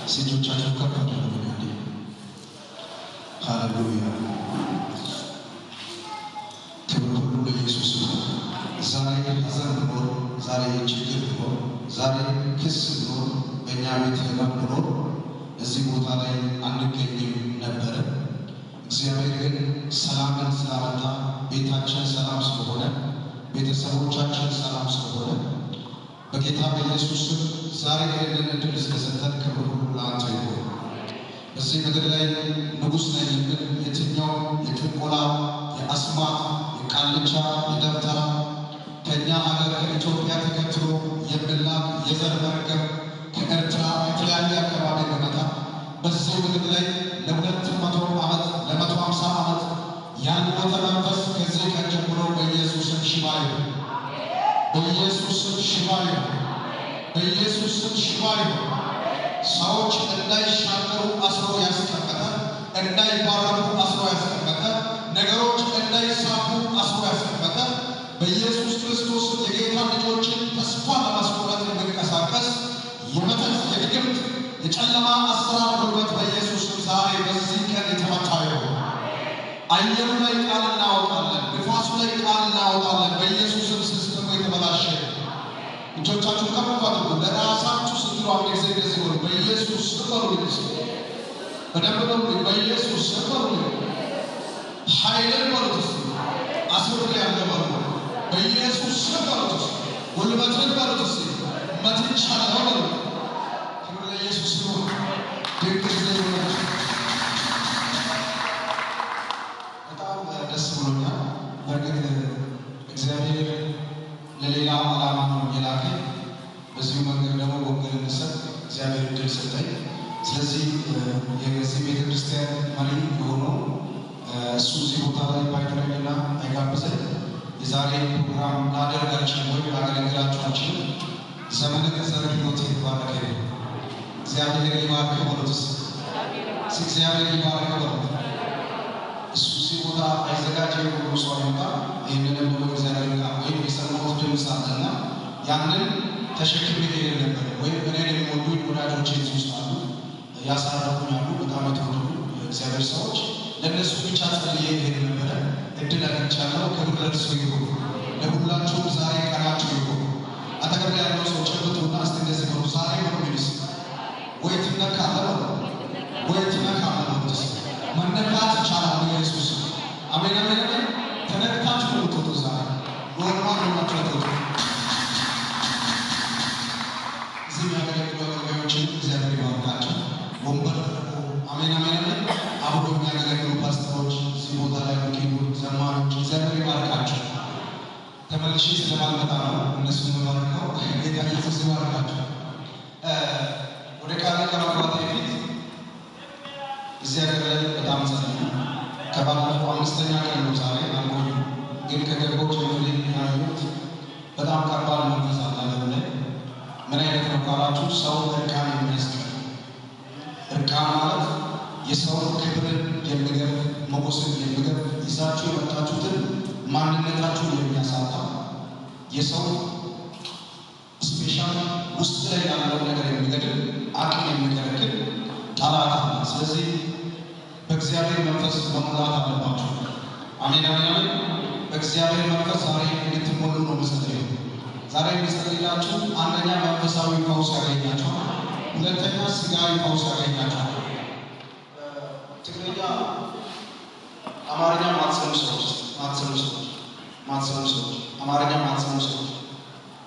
ሴቶቻችሁ ከፍ አድርጉ። ሃሌሉያ ክብር ሁሉ ለኢየሱስ ይሁን። ዛሬ ሐዘን ቢኖር፣ ዛሬ ችግር ቢኖር፣ ዛሬ ክስ ቢኖር፣ በእኛ ቤት ህመም ቢኖር እዚህ ቦታ ላይ አንገኝም ነበረ። እግዚአብሔር ግን ሰላምን ስላመጣ፣ ቤታችን ሰላም ስለሆነ፣ ቤተሰቦቻችን ሰላም ስለሆነ በጌታ በኢየሱስ ዛሬ ይህንን ዕድል ስለሰጠን ክብር ሁሉ ለአንተ ይሁን። በዚህ ምድር ላይ ንጉሥ ነኝ የሚል የትኛው የጥንቆላ የአስማት የቃልቻ የደብተራ ከእኛ ሀገር ከኢትዮጵያ ተከትሎ የሚላክ የዘር መርገም ከኤርትራ የተለያየ አካባቢ በመጣ በዚህ ምድር ላይ ለ200 ዓመት ለ150 ዓመት ያልሞተ መንፈስ ከዚህ ቀን ጀምሮ በኢየሱስም ሽባ ይሁን። በኢየሱስም ሽባ ይሁን። በኢየሱስም ሽባ ይሁን። ሰዎች እንዳይሻገሩ አስሮ ያስቀመጠ፣ እንዳይባረኩ አስሮ ያስቀመጠ፣ ነገሮች እንዳይሳኩ አስሮ ያስቀመጠ በኢየሱስ ክርስቶስ የጌታ ልጆችን ተስፋ ለማስቆረጥ የሚንቀሳቀስ የመተት የድግምት የጨለማ አሰራር ጉልበት በኢየሱስም ዛሬ በዚህ ቀን የተመታ ይሁን። አየሩ ላይ ቃል እናወጣለን፣ ንፋሱ ላይ ቃል እናወጣለን። በኢየሱስም ሲስተሙ የተበላሸ እጆቻችሁን ከፍ አድርጉ። ለራሳችሁ ስትሉ አንድ ጊዜ እንደዚህ በሉ፣ በኢየሱስ ስበሩልኝ። በደንብ በሉ፣ በኢየሱስ ስበሩልኝ። ኃይልን በሉት እስቲ፣ አስር ያለ በሉ፣ በኢየሱስ ስበሩት እስቲ፣ ጉልበትን በሉት እስቲ፣ መትቻለሁ በሉ። ክብር ለኢየሱስ ይሁን። ድንቅ ጊዜ ይሆናል። በጣም ደስ ብሎኛል። በእርግጥ እግዚአብሔር ለሌላ ዓላማ ነው የላከኝ። በዚሁ መንገድ ደግሞ ወንጌል እንድሰጥ እግዚአብሔር ዕድል ሰጠኝ። ስለዚህ የዚህ ቤተ ክርስቲያን መሪ የሆነው እሱ እዚህ ቦታ ላይ ባይገናኝና አይጋብዘኝ የዛሬ ፕሮግራም ላደርጋችን ወይም ላገለግላችኋችን ዘመንን ዘርግኖት የተባረከ ነው። እግዚአብሔር ይባርክ በሉት። እግዚአብሔር ይባርክ በሉት። እሱ እዚህ ቦታ አይዘጋጅ የሆኑ ሰው አይመጣ። ይህንን ደግሞ እግዚአብሔር ቃል ወይም የሰማሁት ድምፅ አለና ያንን ተሸክሜ ሄደ ነበር። ወይም እኔን የሚወዱኝ ወዳጆቼ እዚህ ውስጥ አሉ፣ ያሳረፉኛሉ፣ በጣም የተወደዱ እግዚአብሔር ሰዎች። ለእነሱ ብቻ ጸልዬ ሄደ ነበረ። እድል አግኝቻለሁ። ክብር ለእርሱ ይሁን። ለሁላችሁም ዛሬ ቀናችሁ ይሁን። አጠገብ ያለው ሰው ጨብጡና እስቲ እንደዚህ በሉ፣ ዛሬ ነው ሚልስ ወይ ትነካለህ ወይ ትነካለህ። መነካት ይቻላል በኢየሱስ አሜን፣ አሜን፣ አሜን። ተነክታችሁ ነው የምትወጡ። ዛሬ ኖርማል ነው የምትወጡ። እዚህ የሚያገለግሉ አገልጋዮችን እግዚአብሔር ይባርካቸው። ወንበር አሜን፣ አሜን፣ አሜን። አብሮ የሚያገለግሉ ፓስተሮች፣ እዚህ ቦታ ላይ ኪቦርድ ዘማሪዎች እግዚአብሔር ይባርካቸው። ተመልሼ ስለማልመጣ ነው እነሱ መባረከው። ጌታ ኢየሱስ ይባርካቸው። ወደ ቃል ከመግባቴ በፊት እዚህ ሀገር ላይ በጣም ጸልዩ። ከባለፈው 5ኛ ቀን ነው ዛሬ አልቆዩ፣ ግን ከገባው ጀምሬ ያዩት በጣም ከባድ መንፈስ አለ ላይ። ምን አይነት ነው ካላችሁ፣ ሰው እርቃን የሚያስቀር። እርቃን ማለት የሰው ክብርን የሚገፍ ሞገስን የሚገፍ ይዛችሁ የመጣችሁትን ማንነታችሁን የሚያሳጣ የሰው ስፔሻል ውስጥ ላይ ያለው ነገር የሚገድል አቅም የሚከለክል ጠላት አለ። ስለዚህ በእግዚአብሔር መንፈስ መሙላት አለባችሁ። አሜን፣ አሜን፣ አሜን። በእግዚአብሔር መንፈስ ዛሬ እንድትሞሉ ነው መሰለኝ። ዛሬ የሚጸልላችሁ አንደኛ መንፈሳዊ ፈውስ ያገኛችኋል፣ ሁለተኛ ስጋዊ ፈውስ ያገኛችኋል። ትግርኛ አማርኛ ማትሰሙ ሰዎች አማርኛ ማትሰሙ ሰዎች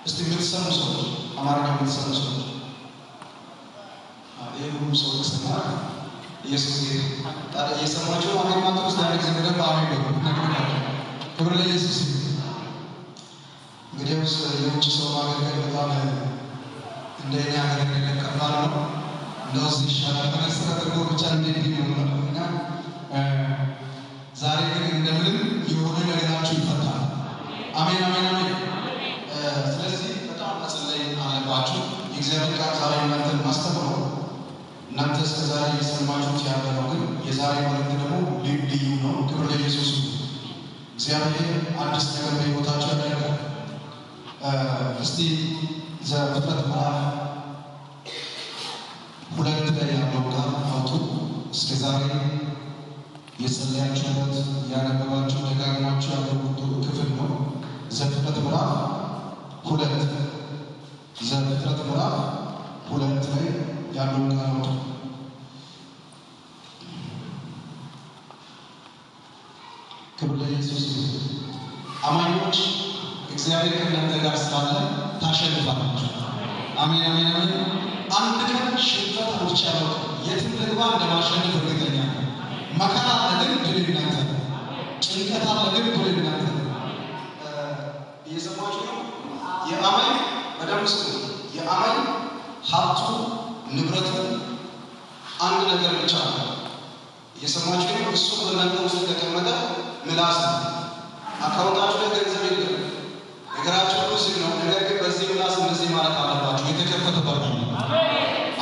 እስቲ የምትሰሙ ሰዎች አማርኛ የምትሰሙ ሰዎች ይህ ሁሉ ሰው ተሰማ። ኢየሱስ ታዲያ እየሰማችሁ አሜን ማለት ውስጥ ያለ ጊዜ በደንብ አሜን በሉ። ክብር ለኢየሱስ። እንግዲህ የውጭ ሰው ማገልገል በጣም እንደኛ ያገለገለ ከባድ ነው። እንደዚህ ይሻላል በነስረ አድርጎ ብቻ እንዴት ነው እና ዛሬ ግን እንደምንም የሆነ ነገራችሁ ይፈታል። አሜን፣ አሜን፣ አሜን። ስለዚህ በጣም መጸለይ አለባችሁ። የእግዚአብሔር ቃል ዛሬ እናንተን ማስተምረው እናንተ እስከ ዛሬ እየሰማችሁት ያለ ነው፣ ግን የዛሬ መልእክት ደግሞ ልዩ ነው። ክብር ለኢየሱስ። እግዚአብሔር አዲስ ነገር በሕይወታችሁ ያደርጋል። እስቲ ዘፍጥረት ምዕራፍ 2 ላይ የጸለያችሁበት ያነበባችሁ ደጋግማችሁ ያነበቡት ክፍል ነው። ዘፍጥረት ምዕራፍ 2 ዘፍጥረት ምዕራፍ 2 ላይ ያለው ቃል ነው። ክብር ለኢየሱስ ይሁን። አማኞች እግዚአብሔር ከእናንተ ጋር ስላለ ታሸንፋላችሁ። አሜን አሜን አሜን። አንድ ቀን ሽንፈት አውርቻለሁ። የትም ልግባ እንደማሸንፍ እርግጠኛ ነኝ። መከራ አለ ግን ድል እናንተ ነው። ጭንቀት አለ ግን ድል እናንተ ነው። እየሰማችሁ ነው? የአማኝ በደምብ ስሙ። የአማኝ ሀብቱ ንብረቱ አንድ ነገር ብቻ ነው። እየሰማችሁ ነው? እሱ በእናንተ ውስጥ የተቀመጠ ምላስ ነው። አካውንታችሁ ላይ ገንዘብ የለም። ነገራችሁ ሁሉ ዝግ ነው። ነገር ግን በዚህ ምላስ እንደዚህ ማለት አለባችሁ። የተከፈተ በር ነው።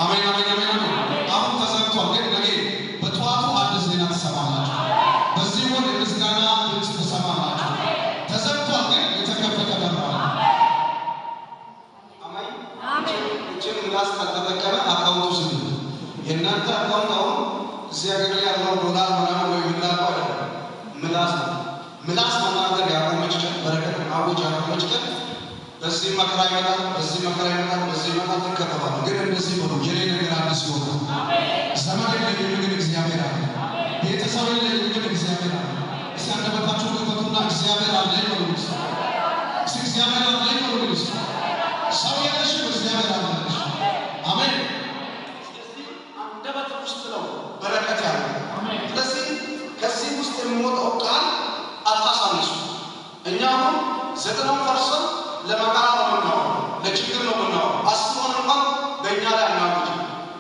አሜን አሜን አሜን አሜን። አሁን ተዘግቷል፣ ግን ነገ በጠዋቱ አዲስ ዜና ትሰማላችሁ። በዚህ ወር የምስጋና ድምፅ ትሰማላችሁ። ተዘግቷል፣ ግን የተከፈተ በር ነው። አሜን አሜን። እቺን ምላስ ከተጠቀመ አካውንቱ ዝግ ነው። የእናንተ አካውንት አሁን እዚህ ሀገር ላይ ያለው ዶላር ምናምን ወይ ምላስ አይደለም፣ ምላስ ነው። ምላስ መናገር ያቆመች ቀን በረከት አውጅ ያቆመች ቀን በዚህ መከራ ይመጣል፣ በዚህ መከራ ይመጣል፣ በዚህ ይመጣል ትከተባለ። ግን እንደዚህ ብሎ የኔ ነገር አዲስ ይሆናል። ዘመን የለኝም ግን እግዚአብሔር አለ። ቤተሰብ የለኝም ግን እግዚአብሔር አለ። እስኪ አንደበታችሁ ክፈቱና እግዚአብሔር አለ ይበሉ። እስኪ እግዚአብሔር አለ ይበሉ። ሰው የለሽም፣ እግዚአብሔር አለ። አሜን። ስለዚህ አንደበት ውስጥ ነው በረከት ያለው። ስለዚህ ከዚህ ውስጥ የሚወጣው ቃል አታሳንሱ። እኛ አሁን 90% ለመከራ ነው የምናወራው፣ ለችግር ነው የምናወራው። 10 እንኳን በእኛ ላይ አናውጅ።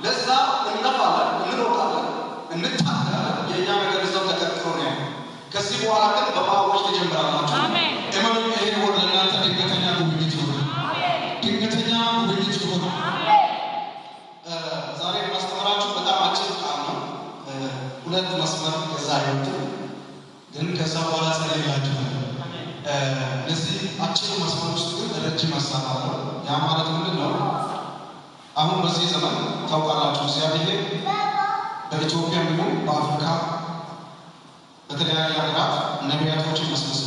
ለዛ እንለፋለን፣ እንሮጣለን፣ እንታገላለን። የእኛ ነገር እዛው ተቀጥሮ ነው ያለው። ከዚህ በኋላ ግን በማወጅ ተጀምራላችሁ። እመኑ። ይሄ ወር ለእናንተ ድንገተኛ ጉብኝት ይሆናል። ድንገተኛ ጉብኝት ይሆናል። ዛሬ ማስተምራችሁ በጣም አጭር ቃል ነው። 2 መስመር ከዛ ይወጡ ግን ከዛ በኋላ ጸልያችሁ ለዚህ አጭር መስመር ውስጥ ግን ረጅም ሀሳብ አለው። ያ ማለት ምንድን ነው? አሁን በዚህ ዘመን ታውቃላችሁ እግዚአብሔር በኢትዮጵያ ቢሆን በአፍሪካ በተለያዩ ሀገራት ነቢያቶችን መስመስል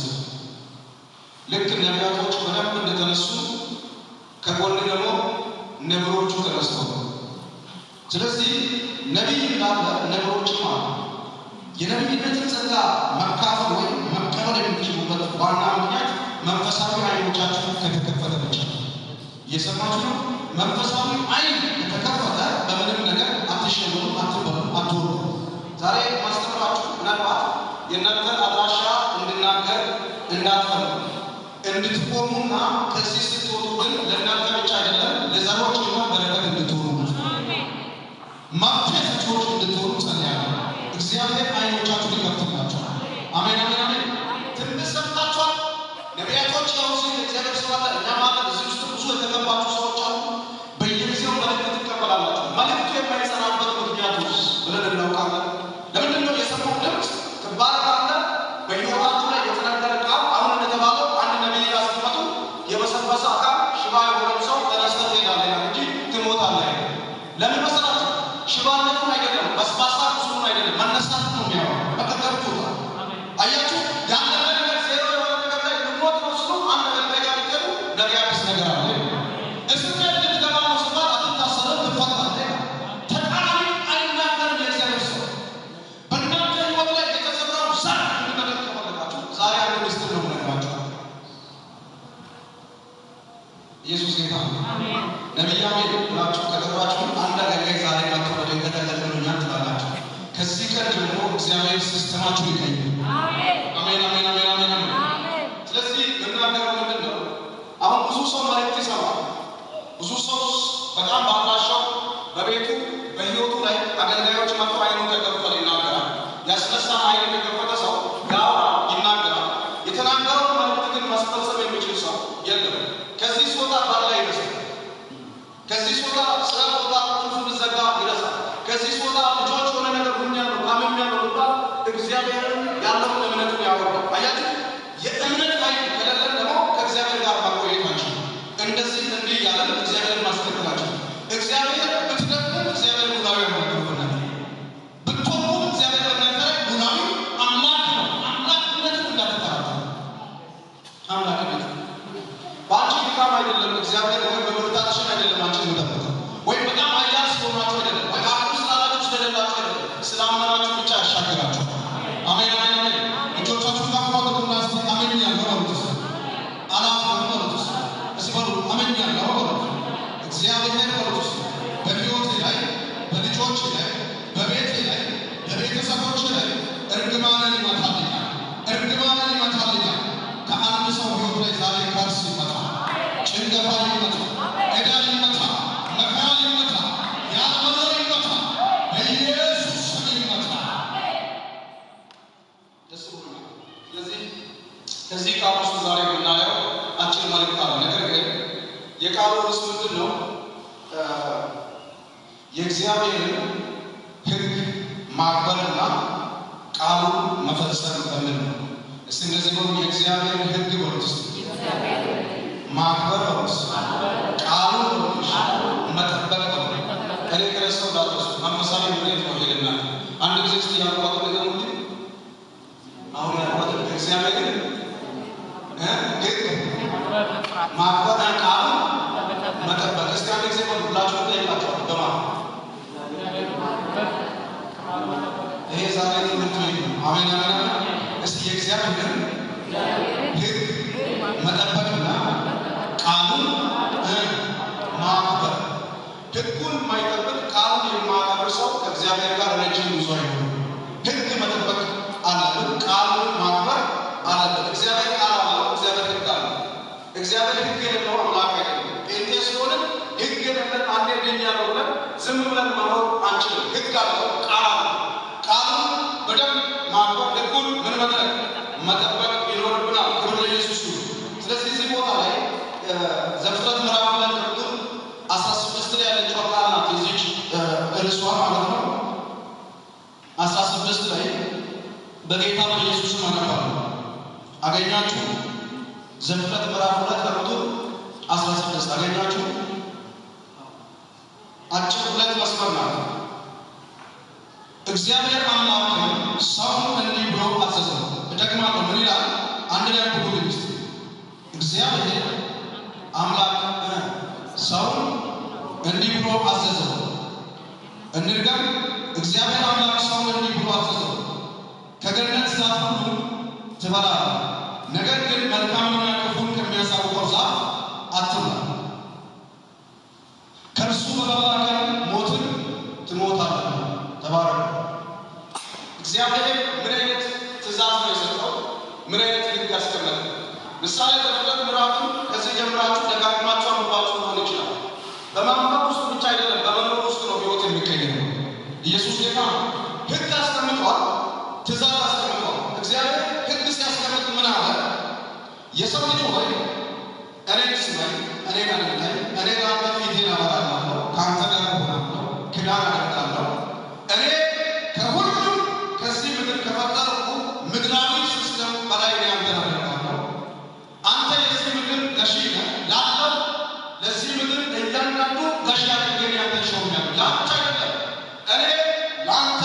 ልክ ነቢያቶች በደንብ እንደተነሱ ከጎን ደግሞ ነብሮቹ ተነስተው፣ ስለዚህ ነቢይ እንዳለ ነብሮችም አሉ። የነቢይነትን ጸጋ መካፈል ወይም መቀበል የሚችሉበት ዋና ምክንያት መንፈሳዊ አይኖቻችሁ ከተከፈተ ብቻ ነው። እየሰማችሁ ነው? መንፈሳዊ አይን ከተከፈተ በምንም ነገር አትሸወዱ፣ አትበሉ፣ አትወሩ። ዛሬ ማስተምራችሁ ምናልባት የእናንተን አድራሻ እንድናገር እንዳትፈልጉ እንድትቆሙና ከዚህ ስትወጡ ግን ለእናንተ ብቻ አይደለም ለዘሮች እና በረከት እንድትሆኑ መፍትሄ ሰጪዎች እንድትሆኑ ጸልያለሁ። እግዚአብሔር አይኖቻችሁን ይከፍትላችኋል። አሜን አሜን አሜን። ትንቢት ሰምታችኋል። ነቢያቶች ያው እዚህ እግዚአብሔር ሰው አለ። እኛ ማለት እዚህ ውስጥ ብዙ የተቀባችሁ ሰዎች አሉ። በየጊዜው መልእክት ትቀበላላችሁ። መልእክቱ የማይሰራበት ምክንያቱስ ብለን እናውቃለን። ለምንድን ነው? የሰማው ድምፅ ትባረካለህ። በሕይወታችሁ ላይ የተነገረ ቃል አሁን እንደተባለው አንድ ነቢይ ጋር ስትመጡ የበሰበሰ አካል ሽባ የሆነው ሰው ተነስተህ ትሄዳለህ እንጂ ትሞታለህ። ለምን መሰላችሁ? ሽባነቱን አይደለም፣ በስባሳ ቁስሉን አይደለም፣ መነሳት ነው የሚያወራው። በቀደምቱታል። አያችሁ? ያን ነገር ዜሮ የሆነ ነገር ላይ ልሞት መስሎ አንድ ነገር ጋር ይገሩ ነገ አዲስ ነገር አለ። እስከ ልትገባ ነው ሲባል አትታሰረም፣ ትፈታለህ። ተቃራኒ አይናገርም የእግዚአብሔር ሰው። በእናንተ ሕይወት ላይ የተሰራው ዘር እንድመለክ ከፈለጋችሁ ዛሬ አንድ ምስጢር ነው የምነግራችሁ። ኢየሱስ ጌታ ነው። አሜን። ነቢያሜ ብላችሁ ከጠራችሁ አንድ አገልጋይ ዛሬ መጥቶ በድንገት ያገልግሉኛል ትላላችሁ። ከዚህ ቀን ጀምሮ እግዚአብሔር ሲስተማችሁን ይቀይራል። አሜን አሜን አሜን አሜን አሜን። ስለዚህ የምናገረው ምንድን ነው? አሁን ብዙ ሰው መልእክት ይሰማል። ብዙ ሰው በጣም ባላሻው በቤቱ በሕይወቱ ላይ አገልጋዮች መጥቶ አይኑ ተከፍቷል ይናገራል። ያስነሳ አይኑ የተከፈተ ሰው ያወራል፣ ይናገራል። የተናገረው መልእክት ግን ማስፈጸም የሚችል ሰው የለም። ከዚህ ሶታ ባላ ይመስላል። ከዚህ ሶታ ስራ ቦታ ሁሉ ዘጋ ይረሳል። ከዚህ ሶታ ልጆች ሆነ ነገር ሁኛሉ አመኛሉ ባል እግዚአብሔር ያለው እምነቱን ያወራል። አያችሁ? የእምነት ኃይል ከሌለ ደግሞ ከእግዚአብሔር ጋር ማቆየት አንችልም። እንደዚህ እንዲህ ያለን እግዚአብሔርን ማስከተላችን እግዚአብሔር ብትደግሙ እግዚአብሔር ሙላዊ ያመጣብናል። ብትቆሙ እግዚአብሔር በእናንተ ላይ ሙላዊ ቃል ውስጥ ዛሬ የምናየው አጭር መልእክት አለ። ነገር ግን የቃሉ ርዕስ ምንድን ነው? የእግዚአብሔርን ሕግ ማክበርና ቃሉን መፈጸም በሚል ነው። እስቲ እንደዚህ ነው የእግዚአብሔርን ሕግ በሉት፣ ማክበር በሉት፣ ቃሉን በሉት፣ መጠበቅ በሉት። እኔ ክርስቶስ ዳቶስ መንፈሳዊ ምሬት ነው ይልና አንድ ጊዜ እስቲ ያቋቁ ነገር ሁሉ አሁን ያቋቁ እግዚአብሔርን ሕግ ማክበር ቃሉን መጠበቅ። እስቲ አንድ ጊዜ ሁላችሁ ጠይቃችሁ በማ ይሄ ዛሬ ትምህርት ቤት ነው። አሜን አሜን። እስቲ የእግዚአብሔርን ሕግ መጠበቅና ቃሉን ማክበር። ሕጉን የማይጠብቅ ቃሉን የማያከብር ሰው ከእግዚአብሔር ጋር ረጅም ጉዞ አይሆንም። ሕግ መጠበቅ አለብን፣ ቃሉን ማክበር አለብን። እግዚአብሔር ቃል አለው፣ እግዚአብሔር ሕግ አለው። እግዚአብሔር ሕግ የሌለው አምላክ አይደለም። ጴንጤ ስለሆነ ሕግ የሌለን አንዴ ድኛለሁ ብለን ዝም ብለን መኖር አንችልም። ሕግ አለው፣ ቃል አለው። ቃሉን በደንብ ማክበር፣ ሕጉን ምን ማድረግ መጠበቅ ይኖርብናል። ክብር ለኢየሱስ ይሁን። ስለዚህ እዚህ ቦታ ላይ ዘፍጥረት ምዕራፍ 2 ቁጥር 16 ላይ ያለችው ቃል ናት የዚህች ርዕሷ ማለት ነው። 16 ላይ በጌታ በኢየሱስ ስም አነባለሁ። አገኛችሁ? ዘፍጥረት ምዕራፍ 2 ቁጥር 16 አገኛችሁ? አጭር ሁለት መስመር ናት። እግዚአብሔር አምላክ ሰውን እንዲህ ብሎ አዘዘው። እደግማለሁ። ምን ይላል? አንድ ላይ ብሉልኝ። እግዚአብሔር አምላክ ሰውን እንዲህ ብሎ አዘዘው። እንድገም። እግዚአብሔር አምላክ ሰውን እንዲህ ብሎ አዘዘው፣ ከገነት ዛፍ ሁሉ ትበላለህ፣ ነገር ግን መልካምና ክፉን ከሚያሳውቀው ዛፍ አትብላ፣ ከእርሱ በበላህ ቀን ሞትን ትሞታለህ። ተባረክ። እግዚአብሔር ምን አይነት ትእዛዝ ነው የሰጠው? ምን አይነት ሕግ ያስቀመጠ? ምሳሌ ዘፍጥረት ምዕራፍን ከዚህ ጀምራችሁ ደጋግማችሁ አንብባችሁ ሊሆን ይችላል። በማንበብ ውስጥ ብቻ አይደለም፣ በመኖር ውስጥ ነው ሕይወት የሚቀየረው። ኢየሱስ ጌታ ነው። ሕግ አስቀምጧል፣ ትእዛዝ አስቀምጧል። እግዚአብሔር ሕግ ሲያስቀምጥ ምን አለ? የሰው ልጅ ሆይ እኔን ስማኝ፣ እኔን አድምጠኝ፣ እኔ ለአንተ ፊቴን አበራለሁ፣ ከአንተ ጋር እሆናለሁ፣ ኪዳን አደርጋለሁ። እኔ ከሁሉም ከዚህ ምድር ከፈጠርኩ ምድራዊ ሲስተም በላይ ነው አንተን አደርጋለሁ። አንተ የዚህ ምድር ገዢ ነህ። ላለው ለዚህ ምድር እያንዳንዱ ገዢ አድርገን ያንተ ሾሜያለሁ። ላንተ አይደለም፣ እኔ ለአንተ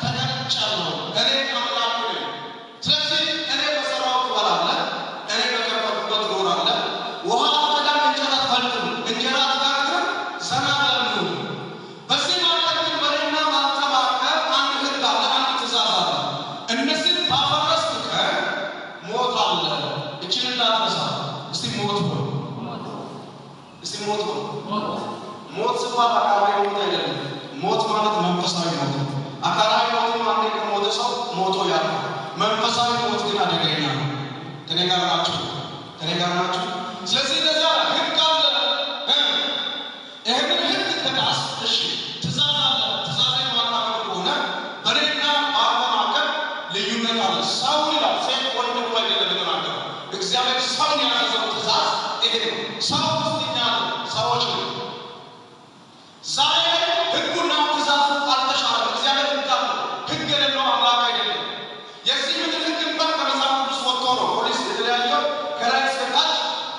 ተገልጫለሁ። እኔ አምላክ ነኝ። ስለዚህ እኔ በሰራው ትበላለህ፣ እኔ በከበርኩበት ትኖራለህ። ውሃ አትቀዳም፣ እንጀራ አትፈልጥም፣ እንጀራ አትጋግርም፣ ዘና ብለን እንኑር። በዚህ መካከል ግን በእኔና በአንተ መካከል አንድ ሕግ አለ፣ አንድ ትእዛዝ አለ። እነዚህን ባፈረስክ ቀን ሞት አለ። እችን እንዳትረሳ። እስቲ ሞት በሉ፣ እስቲ ሞት በሉ። ሞት ሲባል አካላዊ ሞት አይደለም። ሞት ማለት መንፈሳዊ ሞት ነው። አካላዊ ሞት አንዴ ከሞተ ሰው ሞቶ ያልፋል። መንፈሳዊ ሞት ግን አደገኛ ነው። ከኔ ጋር ናችሁ? ከኔ ጋር ናችሁ? ስለዚህ እንደዚያ ሕግ አለ። ይህንን ሕግ ከጣስ እሺ፣ ትእዛዝ አለ። ትእዛዝን ማታከብር ከሆነ በእኔና በአንተ መካከል ልዩነት አለ። ሰው ይላል ሴት ወንድ ብሎ አይደለም የተናገረው። እግዚአብሔር ሰውን ያዘዘው ትእዛዝ ይሄ ነው። ሰው ውስጥ እኛ ሰዎች ነው። ዛሬ ሕጉና ትእዛዙ አልተሻለም። እግዚአብሔር ሕግ አለው። ሕግ የሌለው አምላክ አይደለም። የዚህ ምድር ሕግ እንኳን ከመጽሐፍ ቅዱስ ወጥቶ ነው ፖሊስ የተለያየው ከላይ እስከ ታች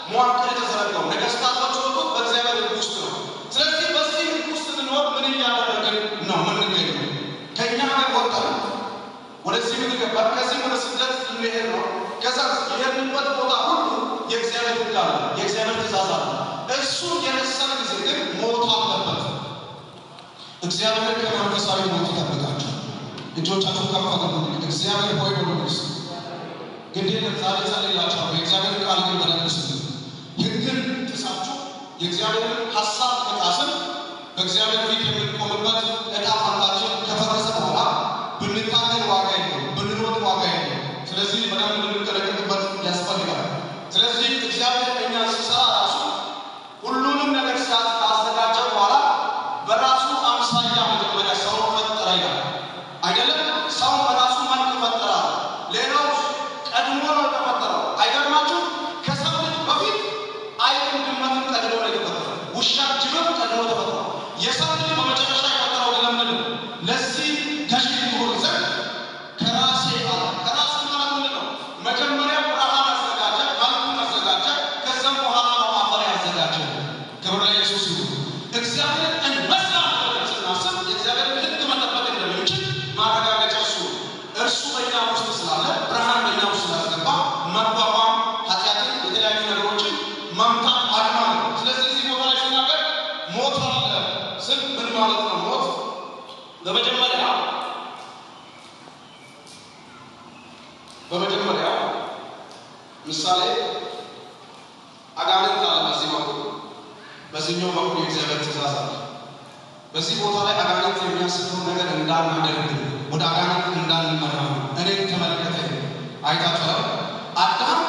መዋቅር የተዘረጋው። ነገስታቶች ወጡት በእግዚአብሔር ሕግ ውስጥ ነው። ስለዚህ በዚህ ሕግ ውስጥ ስንኖር ምን እያደረግን ነው? ምንገኘው? ከእኛ ሀገር ወጣን፣ ወደዚህ ምድር ገባን። ከዚህ ወደ ስደት ልንሄድ ነው። ከዛ የሄድንበት ቦታ ሁሉ የእግዚአብሔር ሕግ አለ፣ የእግዚአብሔር ትእዛዝ አለ። እሱን የረሳን ጊዜ ግን ሞት አለበት። እግዚአብሔር ከመንፈሳዊ ሞት ይጠብቃችሁ። እጆቻችሁን ከፍ አድርጉ። እግዚአብሔር ሆይ በሉስ። እንግዲህ ዛሬ ጸልያችኋለሁ። የእግዚአብሔር ቃል ግን በደንብ ስሙ። ሕግን ጥሳችሁ የእግዚአብሔርን ሐሳብ ከጣስን በእግዚአብሔር ፊት የምንቆምበት ዕጣ ፈንታችን ከፈረሰ በኋላ ብንታገል ዋጋ የለውም፣ ብንሮጥ ዋጋ የለውም። ስለዚህ በደንብ ልንጠነቀቅበት ያስፈልጋል። ስለዚህ እግዚአብሔር እኛ ሲሰራ ራሱ ሁሉንም ነገር ካዘጋጀ በኋላ በራሱ አምሳያ መጀመሪያ ሰው ፈጠረ ይላል አይደለም? ሰው በራሱ መልክ ፈጠረ። ሌላው ቀድሞ ነው የተፈጠረው። አይገርማችሁም? ማለት ነው ሞት? በመጀመሪያ ምሳሌ አጋንንት አለ በዚህኛው በኩል የእግዚአብሔር ትእዛዝ አለ። በዚህ ቦታ ላይ አጋንንት የሚያስፈው ነገር እንዳናደርግ ወደ አጋንንት እንዳንመራ እኔን ተመለከተኝ አይታችኋል። አዳም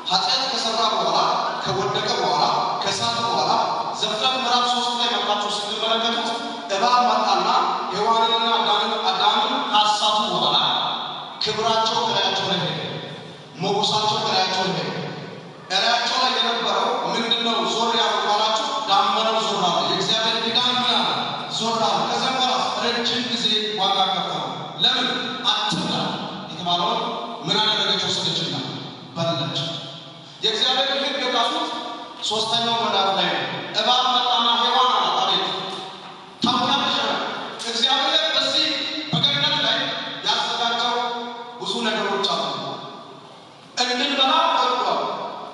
ኃጢአት ከሰራ በኋላ ከወደቀ በኋላ ከሳተ በኋላ ዘፍጥረት ምዕራፍ 3 ላይ መጣችሁ ስትመለከቱት እባብ መጣና ሔዋንንና አዳምን ካሳቱ በኋላ ክብራቸው ከላያቸው ላይ ሄደ፣ ሞገሳቸው ከላያቸው ላይ ሄደ። እላያቸው ላይ የነበረው ምንድነው? ዞር ያሉባላችሁ ዳመናው ዞር አለ። የእግዚአብሔር ኪዳን ምን አለ? ዞር አለ። ከዛ በኋላ ረጅም ጊዜ ዋጋ ከፈሉ። ለምን? አትብላ የተባለውን ምን አደረገች? ወሰደችና በላች። የእግዚአብሔር ሕግ የጣሱት ሶስተኛው መዳፍ ላይ ነው። እባብ መጣና ሔዋን አላት፣ አቤት ታውቂያለሽ፣ እግዚአብሔር በዚህ በገነት ላይ ያዘጋጀው ብዙ ነገሮች አሉ እንድንበላ ወዷል።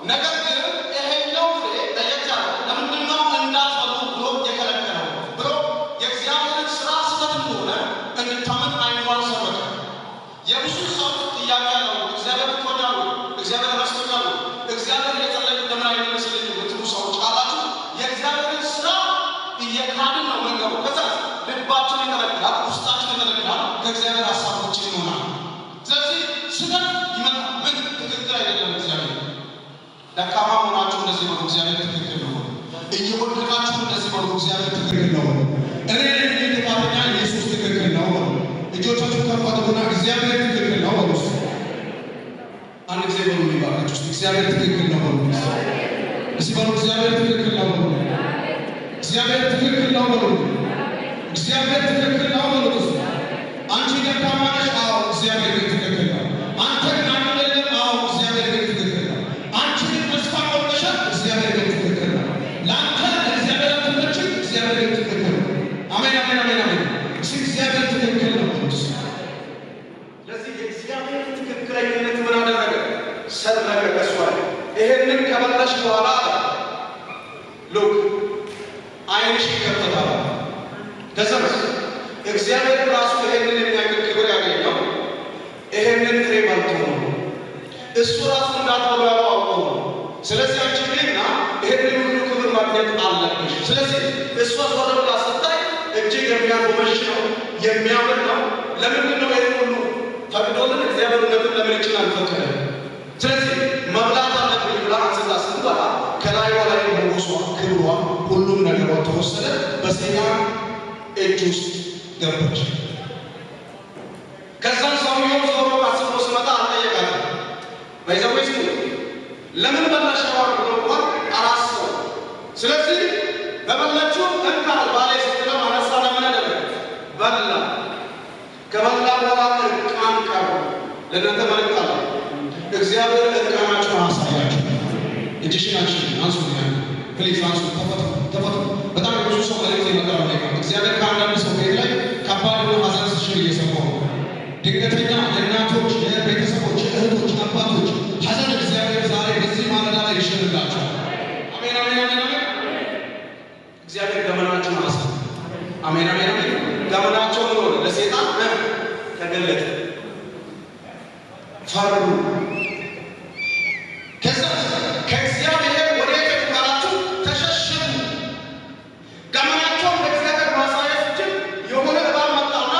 ነገር ግን ይሄኛው ፍሬ ለየት ያለ ለምንድነው እንዳትበሉ ብሎ የከለከለው ብሎ የእግዚአብሔርን ስራ ስህተት እንደሆነ እንድታምን አይኗን ሰረቀ። የብዙ ሰው ጥያቄ ነው። እግዚአብሔር ትወዳሉ፣ እግዚአብሔር ረስተኛሉ፣ እግዚአብሔር የጸለይ እንደምን አይመስልኝ የምትሉ ሰዎች ካላችሁ የእግዚአብሔርን ስራ እየካድን ነው መንገዱ። ከዛ ልባችን ይከለክላል፣ ውስጣችን ይከለክላል፣ ከእግዚአብሔር ሀሳብ ውጭ ይሆናል። ስለዚህ ስህተት ይመጣል። ምን ትክክል አይደለም። እግዚአብሔር ደካማ ሆናችሁ እንደዚህ ነው፣ እግዚአብሔር ትክክል ነው። እየወደቃችሁ እንደዚህ ነው፣ እግዚአብሔር ትክክል ነው። እኔ ጥፋተኛ፣ ኢየሱስ ትክክል ነው። እጆቻችሁ ከፍ አድርጉና እግዚአብሔር ትክክል ነው በሉ። አንድ ጊዜ በሉ ይባላችሁ። እግዚአብሔር ትክክል ነው በሉ። እስቲ በሉ እግዚአብሔር ትክክል ነው በሉ። እግዚአብሔር ትክክል ነው በሉ። እግዚአብሔር ትክክል ነው በሉ። አንቺ ደካማ ነሽ፣ አዎ እግዚአብሔር ትክክል ነው። አንተ ግን አይደለም፣ አዎ እግዚአብሔር ትክክል ነው። አንቺ ተስፋ ቆርጠሻል፣ እግዚአብሔር ትክክል ነው። ላንተ እግዚአብሔር ትክክል፣ እግዚአብሔር ትክክል ነው። አሜን አሜን አሜን አሜን። እግዚአብሔር ትክክል ነው። ስለዚህ የእግዚአብሔር ትክክለኝነት ምን አደረገ? ሰረቀ። ከሷል ይሄንን ከበላሽ በኋላ ሉክ አይንሽ ይከፈታል። ከዛስ እግዚአብሔር ራሱ ይሄንን የሚያክል ክብር ያገኘው ይሄንን ፍሬ በልቶ ነው። እሱ ራሱ እንዳትበሉ ያውቀው ነው። ስለዚህ አንቺ ግን ይሄንን ሁሉ ክብር ማግኘት አለብሽ። ስለዚህ እሱ ዞር ብላ ስታይ እጅግ የሚያጎመሽ ነው፣ የሚያምር ነው። ለምንድን ነው ይሄን ሁሉ ፈቅዶልን እግዚአብሔር እውነትን ለምን ይችላል ፈቀደ? ስለዚህ መብላት አለብኝ ብላ አንስታ ስትበላ ከላይዋ ላይ ሞገሷ፣ ክብሯ፣ ሁሉም ነገሯ ተወሰደ፣ በሰይጣን እጅ ውስጥ ገባች። ከዛም ሰውየው ዞሮ አስቦ ሲመጣ አልጠየቃትም። ባይዘወይስ ለምን በላሽ ብሎ እንኳን አላሰበም። ስለዚህ በበላችሁ እንካል ባለ ስትለው አነሳ። ለምን አደረገ? በላ። ከበላ በኋላ እርቃን ቀሩ። ለእናንተ መልእክት አለ። እግዚአብሔር እርቃናችሁን አሳያችሁ። እጅሽናችን አንሱ፣ ፕሊዝ አንሱ፣ ተፈቱ። በጣም ብዙ ሰው መልእክት የመጣው ነው። እግዚአብሔር ከአንዳንድ ሰው ቤት ላይ ከባድ ነው ሐዘን ሲሽር እየሰማሁ ድንገተኛ የእናቶች የቤተሰቦች እህቶች አባቶች ሐዘን እግዚአብሔር ዛሬ በዚህ ማለዳ ላይ ይሽርላቸዋል። አሜን አሜን አሜን አሜን። እግዚአብሔር ገመናቸውን አሳ አሜን አሜን አሜን። ገመናቸው ምን ሆነ? ለሰይጣን ተገለጠ። ፈሩ። ከዛ ከእግዚአብሔር ወደ የተባላችሁ ተሸሸጉ። ገመናቸውን ለእግዚአብሔር ማሳየት እንጂ የሆነ እባብ መጣና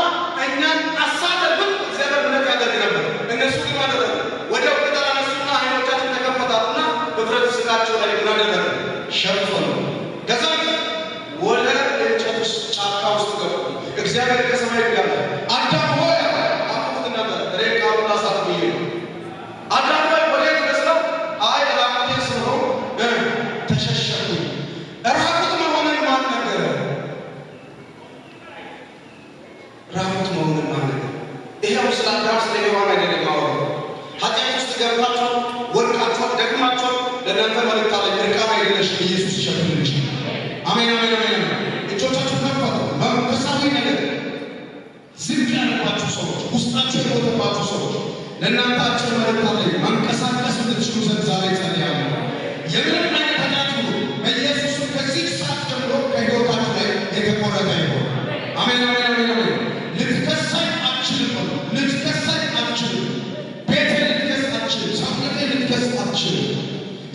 እኛን አሳደብን። እግዚአብሔር ምሕረት ያደርግ ነበር። እነሱ ግን አደረጉ። ወደ ቅጠል አነሱና ዓይኖቻችን ተከፈታሉና በፍረት ስጋቸው ላይ ምን አደረጉ? ሸፈኑ። ከዛ ወደ እንጨት ውስጥ ጫካ ውስጥ ገቡ። እግዚአብሔር ከሰማይ ጋር አዳም ሆይ አቁሙት ነበር። ሬቃውን አሳት ብዬ ነው አዳም ሆይ ወዴት መስለው? አይ ራቁቴን ስሆን ተሸሸኩኝ። ራቁት መሆንን ማን ነገረ? ራቁት መሆንን ማን ነገረ? ይሄው ስለ አዳም ስለ ሔዋን አይደለም ማወራው። ኃጢአት ውስጥ ገብታችሁ ወድቃችሁ ደግማችሁ ለእናንተ መልእክት አለ። እርቃን አይደለሽም፣ ኢየሱስ ይሸፍንልሽ። አሜን አሜን አሜን። እጆቻችሁ ከፈቱ። በመንፈሳዊ ነገር ዝም ያለባችሁ ሰዎች፣ ውስጣችሁ የሞተባችሁ ሰዎች ለእናንተ አጭር መልእክት አለ። መንቀሳቀስ እንድትችሉ ዘንድ ዛሬ ጸልያለሁ። የምንም አይነት ኃጢአት ሁሉ በኢየሱስ ከዚህ ሰዓት ጀምሮ ከሕይወታችሁ ላይ የተቆረጠ ይሆን። አሜን አሜን አሜን አሜን። ልትከሳኝ አትችልም። ልትከሳኝ አትችልም። ቤቴን ልትከስ አትችልም። ሰውነቴን ልትከስ አትችልም።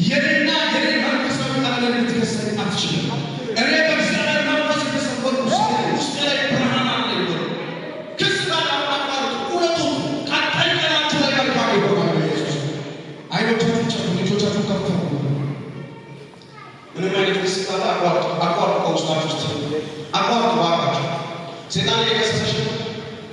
የኔና የኔ መንፈሳዊ ዓለም ልትከሳኝ አትችልም። እኔ በእግዚአብሔር መንፈስ የተሰወርኩ ሰው ውስጥ ላይ ብርሃን አለኝ። ክስ ካላማካሩት ሁለቱ ካታይቀራችሁ ላይ መልካም ይሆናል። ኢየሱስ አይኖቻችሁ ልጆቻችሁ ከፍተው ምንም አይነት ክስ ካለ አቋርጡ ከውስጣችሁ ውስጥ አቋርጡ ባካችሁ። ሰይጣን የከሰሰሽ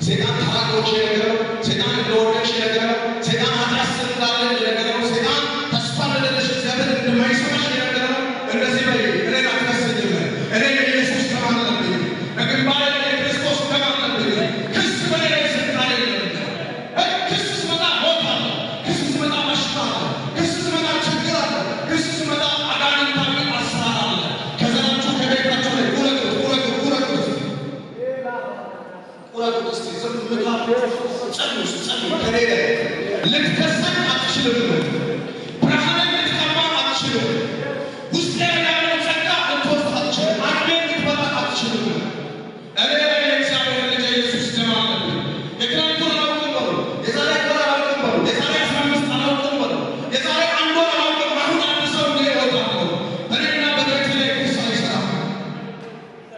ሰይጣን ታራቆች የነገረው ሰይጣን እንደወደድሽ የነገረው ሰይጣን ኃጢአት ስላለ የነገረው ሰይጣን ተስፋ እንደሌለሽ እግዚአብሔር እንደማይሰማሽ የነገረው እንደዚህ በይ እኔን አትከሰኝም። እኔ የኢየሱስ ደም አለብኝ። በግንባሬ ላይ የክርስቶስ ደም አለብኝ። ክስ በኔ ላይ ስልጣን የለም። ክስ ሲመጣ ሞት አለ። ክስ ሲመጣ በሽታ አለ። ክስ ሲመጣ ችግር አለ። ክስ ሲመጣ አጋንንታዊ አሰራር አለ። ከዘራችሁ ከቤታችሁ ላይ ቁረጡት። እስቲ ዝም ብላችሁ ጸልዩ። ከኔ ላይ ልትከሰኝ አትችልም። ብርሃንን ልትቀማ አትችልም። ውስጤ ያለውን ጸጋ ልትወስድ አትችልም። አንዴን ልትበላ አትችልም። እኔ ላይ የእግዚአብሔር ልጅ ኢየሱስ ደም አለብኝ። የትናንቱን አላውቅም በሉ። የዛሬ ወር አላውቅም በሉ። የዛሬ 15 አላውቅም በሉ። የዛሬ አንድ ወር አላውቅም። አሁን አንድ ሰው እንደ ይወጣሉ። በእኔና በቤቴ ላይ ክስ አይሰራም።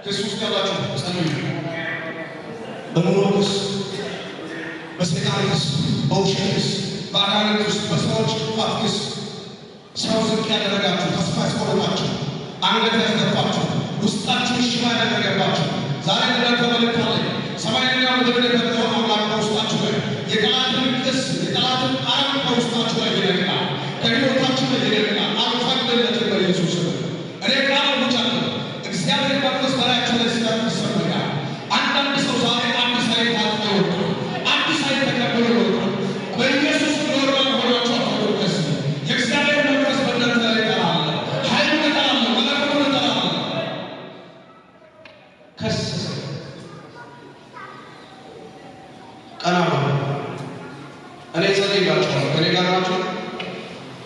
ክስ ውስጥ ያላችሁ ጸልዩ። በኑሮ ክስ፣ በሰይጣን ክስ፣ በውሸት ክስ፣ በአጋንንት ክስ፣ በሰዎች ክፋት ክስ ሰው ዝቅ ያደረጋችሁ፣ ተስፋ ያስቆረጣችሁ፣ አንገት ያስደፋችሁ፣ ውስጣችሁን ሽባ ያደረገባችሁ ዛሬ እናንተ መልእክት አለኝ። ሰማይና ምድርን የፈጠረው አምላክ በውስጣችሁ ላይ የጠላትን ክስ የጠላትን አረም በውስጣችሁ ላይ ይነቅላል። ከሕይወታችሁ ላይ ይነቅላል። አልፈቅድለትም በኢየሱስ ስም። እኔ ቃል አውጃለሁ። እግዚአብሔር መንፈስ በላያችሁ ላይ ስለሚሰማኝ አንዳንድ ሰው ዛሬ አዲስ አይነት ታጥቆ ይወጣል። አዲስ አይነት ተቀብሎ ይወጣል። በኢየሱስ ኖርማል ሆናችሁ አትወቀስ። የእግዚአብሔር መንፈስ በእናንተ ላይ ይጠራል። ኃይሉን ይጠራል። መለኮቱን ይጠራል። ከሰሰ ቀና እኔ ጸልይላችኋለሁ። ከኔ ጋር ናችሁ።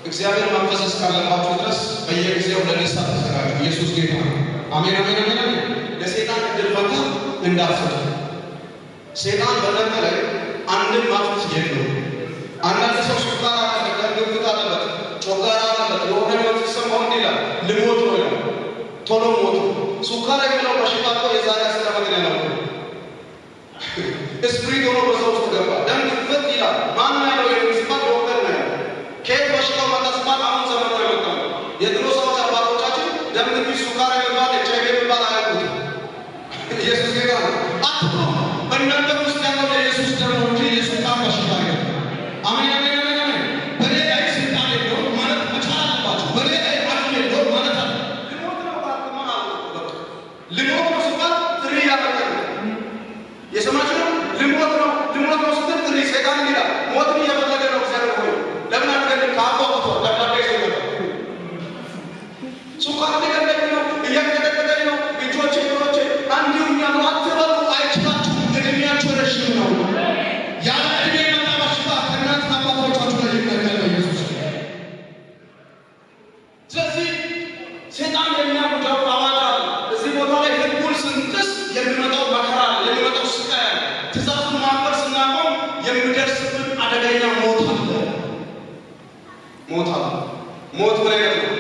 እግዚአብሔር መንፈስ እስካለባችሁ ድረስ በየጊዜው ለንስሐ ተዘጋጁ። ኢየሱስ ጌታ ነው። አሜን አሜን አሜን። ለሰይጣን እድል ፈንታ እንዳትሰጡ። ሰይጣን በእናንተ ላይ አንድም ማጥፋት የለውም። አንዳንድ ሰው ሱካር አለበት፣ ግብት አለበት፣ ጮጋራ አለበት፣ የሆነ ህይወት ሲሰማው እንዲህ ይላል ልሞት ነው ይላል። ቶሎ ሞቱ። ሱካር የሚለው በሽታ እኮ የዛሬ 10 ዓመት ላይ ነው። ስፕሪት ሆኖ በሰው ውስጥ ገባ። ደም ግፍት ይላል። ማን ያለው የሚስማት ዶክተር ነው ያለው። ከየት በሽታው መጣ ሲባል አሁን ዘመኑ አይመጣም። የድሮ ሰዎች አባቶቻችን ደም ግፊት፣ ሱካር የሚባል ኤችአይቪ የሚባል አያውቁትም። ኢየሱስ ጌታ ነው። አትፍሩ። በእናንተ ውስጥ ያለው የኢየሱስ ደም ነው እንጂ የሱካር በሽታ አይደለም። አሜን አሜን አሜን አሜን። በኔ ላይ ስልጣን የለውም ማለት መቻል አለባችሁ። በኔ ላይ አቅም የለውም ማለት አለ። ልሞት ነው ባልኩማ አልኩ። ልሞት ነው ሲባል ጥሪ ያደረገ የሰማችሁ ነው። ልሞት ነው ስትል ጥሪ ሰይጣን ይላል። ሞትን እየፈለገ ነው። እግዚአብሔር ሆይ ለምን አትገድም? ከአፏ ወጥቷል። ደብዳቤ ይዞ ይመጣል። ሱካር ሊገለኝ ነው፣ እያንቀጠቀጠኝ ነው፣ እጆቼ እግሮቼ አንዲሁኛሉ አትበሉ። አይችላችሁም። እድሜያችሁ ረዥም ነው። ያለ እድሜ የመጣ በሽታ ከእናንተ አባቶቻችሁ ላይ ይነቀል በኢየሱስ። ስለዚህ ሰይጣን የሚያውጃው አዋጅ አለ። እዚህ ቦታ ላይ ህጉን ስንጥስ የሚመጣው መከራ አለ፣ የሚመጣው ስቃይ አለ። ትእዛዙን ማክበር ስናቆም የሚደርስብን አደገኛ ሞት አለ። ሞት ምን አይነት ነው?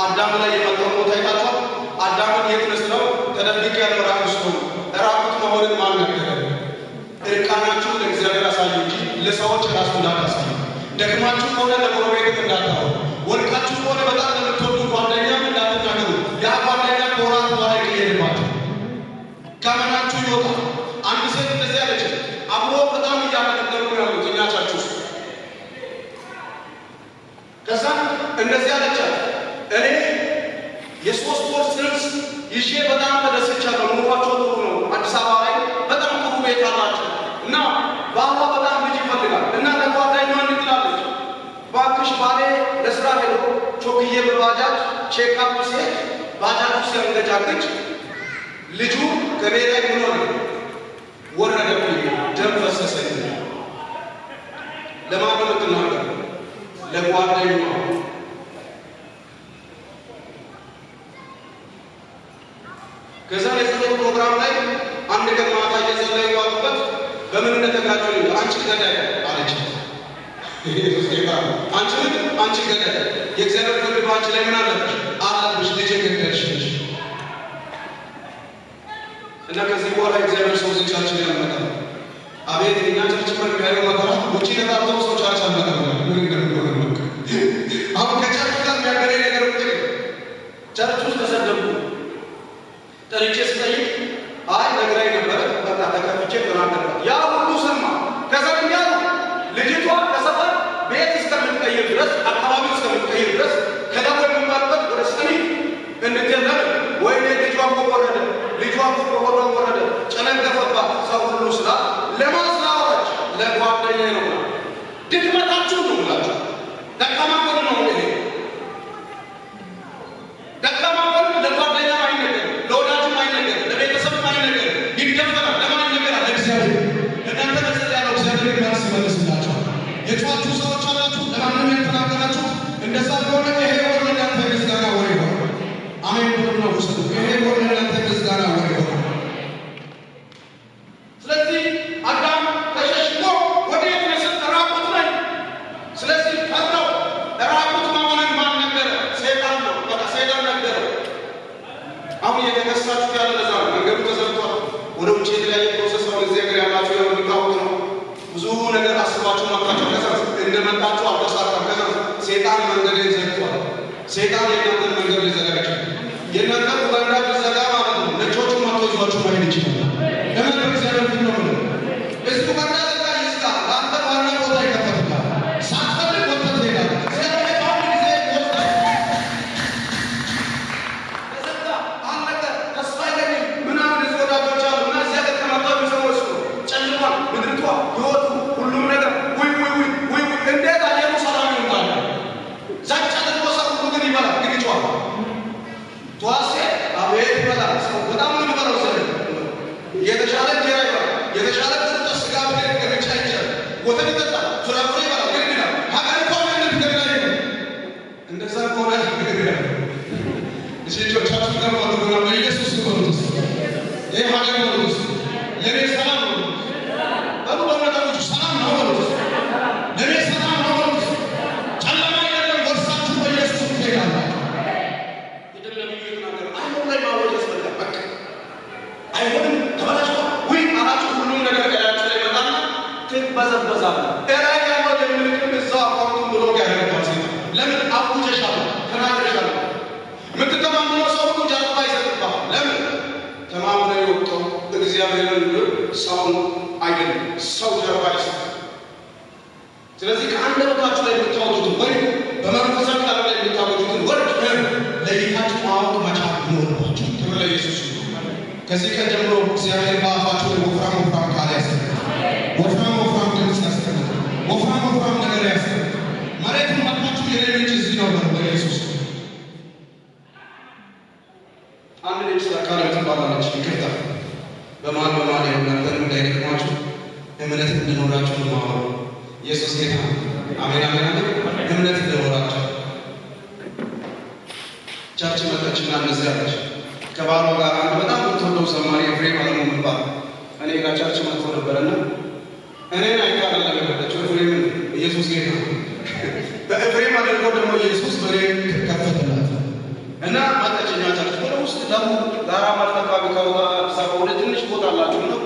አዳም ላይ የመጣው ሞት አይታችኋል። አዳምን የት ነስለው ተደብቅ ያለው ራቁት ነው። ራቁት መሆንን ማን ነገረ? እርቃናችሁ ለእግዚአብሔር አሳዩ እንጂ ለሰዎች ራሱ እንዳታሳዩ። ደክማችሁ ከሆነ ለጎረቤት እንዳታወሩ። ወድቃችሁ ከሆነ በጣም ለምትወዱ ጓደኛ እንዳትናገሩ። ያ ጓደኛ ከወራት በኋላ ይቀየርባችሁ፣ ከመናችሁ ይወጣል። አንድ ሴት እንደዚህ አለች። አብሮ በጣም እያመለከቱ ያሉት እኛቻችሁ ውስጥ ከዛ እንደዚህ አለቻት። እኔ የ3 ወር ጽንስ ይዤ በጣም ተደስቻለሁ። ኑሯቸው ጥሩ ነው። አዲስ አበባ ላይ በጣም ጥሩ ቤት አላቸው እና ባሏ በጣም ልጅ ይፈልጋል እና ለጓደኛዋ እንዲህ ትላለች፣ እባክሽ ባሌ ለስራ ሄዶ ቾክዬ በባጃጅ ቼክአፕ ሲሄድ ባጃጁ ሲያንገጫግጭ ልጁ ከኔ ላይ ምን ሆነ? ወረደብኝ፣ ደም ፈሰሰኝ። ለማን ነው የምትናገር? ለጓደኛዋ። ከዛ የጸሎት ፕሮግራም ላይ አንድ ቀን ማታ እየጸለዩ ባሉበት በምን እንደተጋጩ አንቺ ገዳይ አለች። አንቺ ገዳይ የእግዚአብሔር ፍርድ ባንቺ ላይ ምን አለብሽ አለብሽ ልጅ ገዳይሽ ነሽ። እና ከዚህ በኋላ እግዚአብሔር ሰው ዝቻችን ያመጣል። አቤት እኛ ቸርች የሚያየው መከራ ውጪ ለታተው ሰው ቻርች አልመጣም። ምን እንደሆነ አሁን ከቸርች ጋር የሚያገናኝ ነገር ቁጥር ቸርች ውስጥ ተሰደቡ ጠርቼ ስጠይቅ አይ ነግራይ ነበረ በቃ ተከፍቼ ተናገርኩ። ያ ሁሉ ሰማ። ከዛ እንዲያው ልጅቷ ከሰፈር ቤት እስከምትቀይር ድረስ አካባቢ እስከምትቀይር ድረስ ከደሞ የሚባልበት ወደ ሰሚት እንድትዘለ ወይ ልጇ ወረደ ወረደ ጨነገፈባት። ሰው ሁሉ ስላ ለማስላወች ለጓደኛዬ ነው ድክመታችሁ ነው ብላችሁ ደካማ ጎን ነው ይሄ ደካማ ጎን ለጓደኛ አይነገር፣ ለወዳጅ አይነገር፣ ለቤተሰብ አይነገር፣ ይደፈራል። ለማን ይነገራል? ለእግዚአብሔር። እናንተ ተሰለ ያለው እግዚአብሔር መልስ ይመልስላችኋል። የጧችሁ ሰዎች አላችሁ ለማንም ያተናገራችሁ እንደዛ ከሆነ ይሄ ወር ለእናንተ ምስጋና ወሬ ነው። አሜን ብሎ ነው ውስጥ ይሄ ወር ለእናንተ ምስጋና ወሬ ነው። ስለዚህ አዳም ተሸሽጎ ወደ የትነሰት ራቁት ላይ ስለዚህ ፈራው። ራቁት መሆንን ማን ነገረ? ሰይጣን ነው። በቃ ሰይጣን ነገረ። አሁን የተከሳችሁት ያለ ለዛ መንገዱ ተዘግቷል። ወደ ውጭ የተለያየ ፕሮሰስ ነው። እዚህ ሀገር ያላችሁ ያው የሚታወቅ ነው። ብዙ ነገር አስባችሁ ማጣችሁ ከዛ እንደመጣችሁ አልተሳካም። ከዛ ሰይጣን መንገድን ዘግቷል። ሰይጣን የእናንተን መንገድ ሊዘጋ ይችላል። የእናንተ ኡጋንዳ ቢዘጋ ማለት ነው ነጮቹ መጥቶ ይዟችሁ መሄድ ይችላል። ለምን በእግዚአብሔር ፊት ነው ብለው እሱ ኡጋንዳ ዘጋ ይዝጋ ለአንተ ዋና ቦታ ይከፈትላል። ሳትፈልግ ወጥተህ ትሄዳለህ። እግዚአብሔር በአንድ ጊዜ ወጥተህ ተዘጋ አለቀ። ተስፋ የለኝም ምናምን እዚህ ወዳጆች አሉ እና እዚያ ገር ከመጣሁ የሚሰዎች ነው ጨልሟል። ምድሪቷ ህይወቱ ሁሉም ነገር ውይ እንዴት አየሩ ሰላም ይሆናል? ዛቻ ደግሞ ሰው ሁሉ ግን ይበላል፣ ግን ይጮሃል። ተዋሴ አቤት ይበላል። ሰው በጣም ነው የሚበላው። ዘ የተሻለ እንጀራ ይበላል፣ የተሻለ ስጋ ገበቻ ይችላል፣ ወተት ይጠጣል፣ ፍራፍሬ ይበላል። ግን ይላል ሀገሪቷ ያለት ገበላ ይበላል። እንደዛ ከሆነ ልጆቻችሁ ጋር ባሉና በኢየሱስ ክርስቶስ ይህ ሀገር ነው ለኔ ሰላም ነው በሉ በእውነታችሁ ሰላም ነው በሉ ለኔ ሰላም ነው በሉ ጨለማ አይደለም። ወርሳችሁ በኢየሱስ ትሄዳላችሁ። አይደለም ይተናገር አይሆን ላይ ማወጅ ያስፈልጋል። በቃ አይሆንም ተበላሽቷል ወይ አራችሁ ሁሉም ነገር ያላችሁ ላይ መጣና ትበዘበዛል። እራይ ያለው ለምንድን እዛው አቋርጡን ብሎ ያደርጋል። ለምን አውጀሻል ተናገረሻል። ምትተማመነው ሰው ሁሉ ጃርባ ይሰጥባል። ለምን ተማምነው የወጣው እግዚአብሔርን ሰውን አይደለም። ሰው ጀርባ ይሰጣል። ስለዚህ ከአንደበታችሁ ላይ የምታወጡትን ወይ በመንፈሳዊ ቃል ላይ የምታወጡትን ወርድ ለይታችሁ ማወቅ መቻል ይኖርባችሁ። ክብር ለኢየሱስ ይሁን። ከዚህ ቀን ጀምሮ እግዚአብሔር በአፋችሁ ላይ ወፍራም ቃል ያስቀምጣል። ወፍራም ድምፅ ያስቀምጣል። ወፍራም ነገር ያስቀምጣል። መሬቱን መጥታችሁ የሌሎች እዚህ ነው በኢየሱስ አንድ ልጅ አካል ትባላለች። ይቅርታ በማን የሆነበር እንዳይደክማችሁ እምነት እንድኖራችሁ ማወሩ ኢየሱስ ጌታ አሜን። እምነት እንድኖራችሁ ቸርች መጣችና እንደዚህ አለች። ከባሏ ጋር አንድ በጣም የምትወደው ዘማሪ ኤፍሬም አለሙ የሚባል እኔ ጋር ቸርች መጥቶ ነበርና እኔን አይቃል ለመለከተችው ኤፍሬም ኢየሱስ ጌታ በኤፍሬም አድርጎ ደግሞ ኢየሱስ በሬ ከፈተላት እና ማጣችኛ ቸርች ወደ ውስጥ ደግሞ ዳራ ማለት አካባቢ ከወጣ አዲስ አበባ ወደ ትንሽ ቦታ አላችሁ ነው።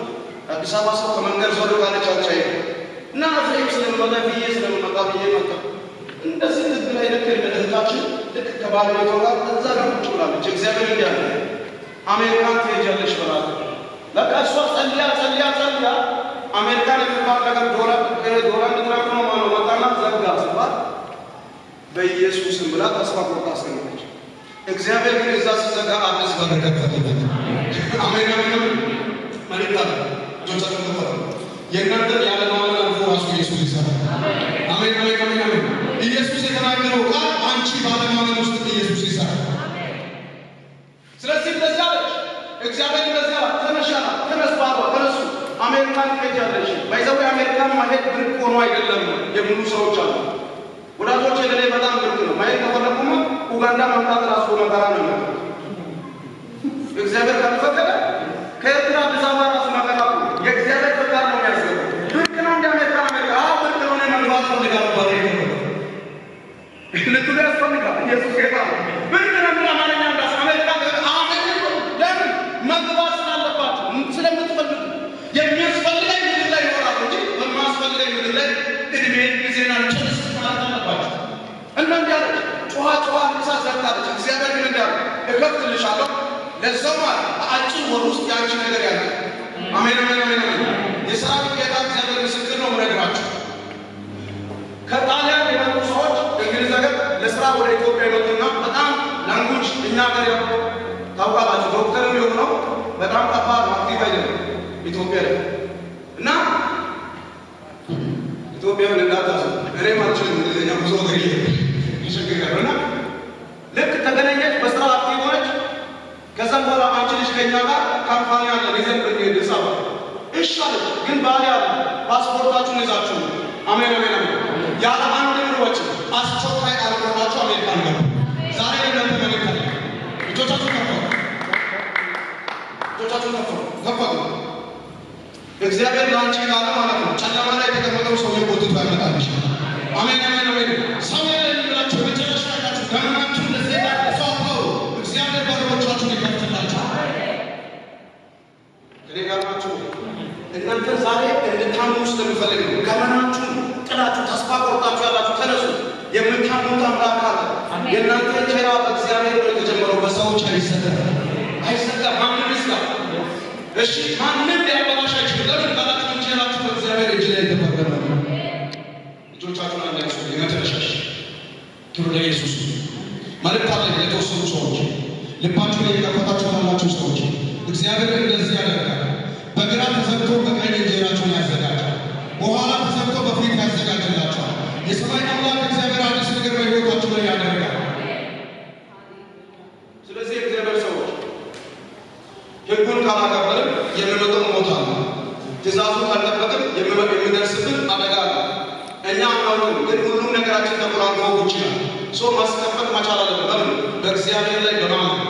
አዲስ አበባ ሰው ከመንገድ ዞር ካለ ቸርች አይ እና ኤፍሬም ስለመጣ ብዬ መጣ እንደዚህ ልብ ላይ ልክ እንደታችን ልክ ከባለቤቷ ጋር እዛ ጋር ቁጭ ብላለች። እግዚአብሔር እንዲያለ አሜሪካን ትሄጃለሽ በላት። ለካ እሷ ጸልያ አሜሪካን የሚባል ነገር ዶላር እንድትራቅ ነው ማለት ወጣና ዘጋ ሲባል በኢየሱስም ብላ ተስፋ ቆርጣ አስቀመጠች። እግዚአብሔር ግን እዛ ሲዘጋ አዲስ በር ከፈተለት። አሜን መልካም ጆቻችሁ የእናንተን ያለ ማመን አልፎ ራሱ ኢየሱስ ይሰራል። አሜን ኢየሱስ የተናገረው ቃል አንቺ ባለማመን ውስጥ ኢየሱስ ይሰራል። ስለዚህ እንደዚህ አለች። እግዚአብሔር እንደዚህ አለ፣ ተነስ ባሏ ተነሱ አሜሪካን ትሄጃለሽ። ባይዘው አሜሪካን ማሄድ ብርቅ ሆኖ አይደለም የሚሉ ሰዎች አሉ። ወዳጆች ለኔ በጣም ብርቅ ነው። ማሄድ ከፈለኩማ ኡጋንዳ መምጣት ራሱ መከራ ነው። እግዚአብሔር ካልፈቀደ ከኤርትራ አዲስ አበባ ራሱ ለቱላ ያስፈልጋል። ኢየሱስ ጌታ ነው። ምን አማርኛ እንዳስ አሜሪካ አሜን ለምን መግባት ስላለባችሁ ስለምትፈልጉ የሚያስፈልገኝ ምድር ላይ ይኖራል እንጂ በማያስፈልገኝ ምድር ላይ እድሜ ጊዜና ጨርስ ማለት አለባችሁ። እና እንዲያለች ጨዋ ምሳ ዘርታለች። እግዚአብሔር ግን እንዳለ እከፍትልሻለሁ ለዛው ማለት በአጭር ወር ውስጥ ያንቺ ነገር ያለ አሜን አሜን አሜን አሜን። የሰራዊት ጌታ እግዚአብሔር ምስክር ነው የምነግራችሁ። ከጣሊያን የመጡ ሰዎች እንግሊዝ ሀገር ለስራ ወደ ኢትዮጵያ የመጡና በጣም ላንጉጅ እኛ ሀገር ያው ታውቃላችሁ ዶክተርም የሆነው በጣም ከባድ አክቲቭ አይደለም ኢትዮጵያ ላይ እና ኢትዮጵያን እንዳታሱ እኔ ማልችል እንግሊዝኛ ብዙ ነገር ይሸግጋሉና ልክ ተገናኘች በስራ አክቲቭ ሆነች። ከዛም በኋላ አንቺ ልጅ ከኛ ጋር ካምፓኒ አለ ይዘን ብንሄድ ሰባ እሻለ ግን ባለ ያለ ፓስፖርታችሁን ይዛችሁ አሜን አሜን አሜን ያለ አንድ ምሮች አስቸኳይ አልቆራችሁ አሜሪካን ገቡ። ዛሬ ለእናንተ መልእክት አለ። እጆቻችሁን ከፈቱ። እግዚአብሔር ለአንቺ ካለ ማለት ነው ጨለማ ላይ የተቀመጠው ሰው የቦቱት ያመጣልሽ። አሜን አሜን አሜን። ሰው የሚላችሁ መጨረሻ ያላችሁ ገመናችሁ ለዚህ ሰው እግዚአብሔር በሮቻችሁን ይከፍትላችሁ። እኔ ጋር ናችሁ። እናንተ ዛሬ እንድታምኑ ስለምፈልግ ነው። ገመናችሁ ጥላችሁ ተስፋ ቆርጣችሁ ያላችሁ ተነሱ። የምታምኑት አምላክ አለ። የእናንተ እንጀራ በእግዚአብሔር ነው የተጀመረው፣ በሰዎች አይሰጠም። ማንም ይስጋ እሺ፣ ማንም ሊያበላሽ አይችልም። ለምን ካላችሁ እንጀራችሁ በእግዚአብሔር እጅ ላይ የተፈረመ ነው። ልጆቻችሁን አንዳችሁ የመጨረሻሽ ክብር ለኢየሱስ መልእክት አለ። ለተወሰኑ ሰዎች ልባችሁ ላይ የከፈታችሁ ያላችሁ ሰዎች እግዚአብሔር እንደዚህ ያደርጋል። በግራ ተዘግቶ በቀኝ እንጀራችሁን ያዘጋጃል። በኋላ ተዘግቶ በፊት ያዘጋጅላችኋል። የሰማይ አምላክ እግዚአብሔር አዲስ ነገር በሕይወታችሁ ላይ ያደርጋል። ስለዚህ እግዚአብሔር ሰዎች ሕጉን ካላከበርን የምንመጣው ሞት አለ። ትእዛዙን ካልጠበቅን የሚደርስብን አደጋ አለ። እኛ አናውቅም፣ ግን ሁሉም ነገራችን ተቆራርጦ ይችላል። ሰው ማስከፈት መቻል አለበት። ለምን? በእግዚአብሔር ላይ በማመን።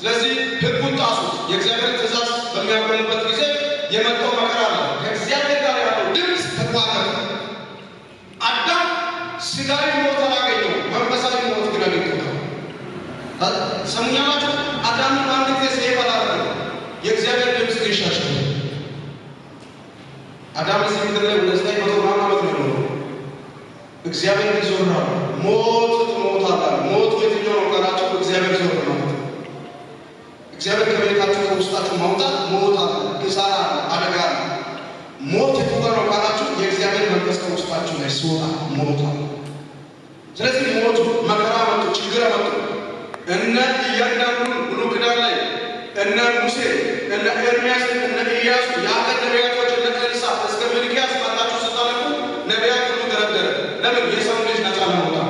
ስለዚህ ሕጉን ጣሱት። የእግዚአብሔር ትእዛዝ በሚያቆሙበት ጊዜ የመጣው መከራ አለ። ከእግዚአብሔር ጋር ያለው ድምፅ ተቋረጠ። አዳም ስጋዊ ሞት አላገኘው፣ መንፈሳዊ ሞት ግን አግኝቶታል። ሰሙኛላችሁ? አዳም አንድ ጊዜ ሰይፍ አላረገ፣ የእግዚአብሔር ድምፅ ግን ሻሸው። አዳም እዚህ ምድር ላይ ወደ 900 ዓመት ነው የኖረው። እግዚአብሔር ግን ዞር አለ። ሞት ትሞታለህ። ሞት የትኛው ነው ካላችሁ እግዚአብሔር ዞር ነው። እግዚአብሔር ከቤታችሁ ከውስጣችሁ ማውጣት ሞት አለ፣ ኪሳራ አለ፣ አደጋ አለ። ሞት የትኛው ነው ካላችሁ የእግዚአብሔር መንፈስ ከውስጣችሁ ላይ ሲወጣ ሞት አለ። ስለዚህ ሞቱ መከራ መጡ፣ ችግር መጡ። እነ እያንዳንዱ ብሉይ ኪዳን ላይ እነ ሙሴ እነ ኤርምያስ እነ ኢያሱ የአገር ነቢያቶች እነ ኤልሳዕ እስከ ሚልክያስ መጣችሁ ስታነቡ ነቢያት ሁሉ ደረደረ። ለምን? የሰው ልጅ ነፃ ለማውጣት።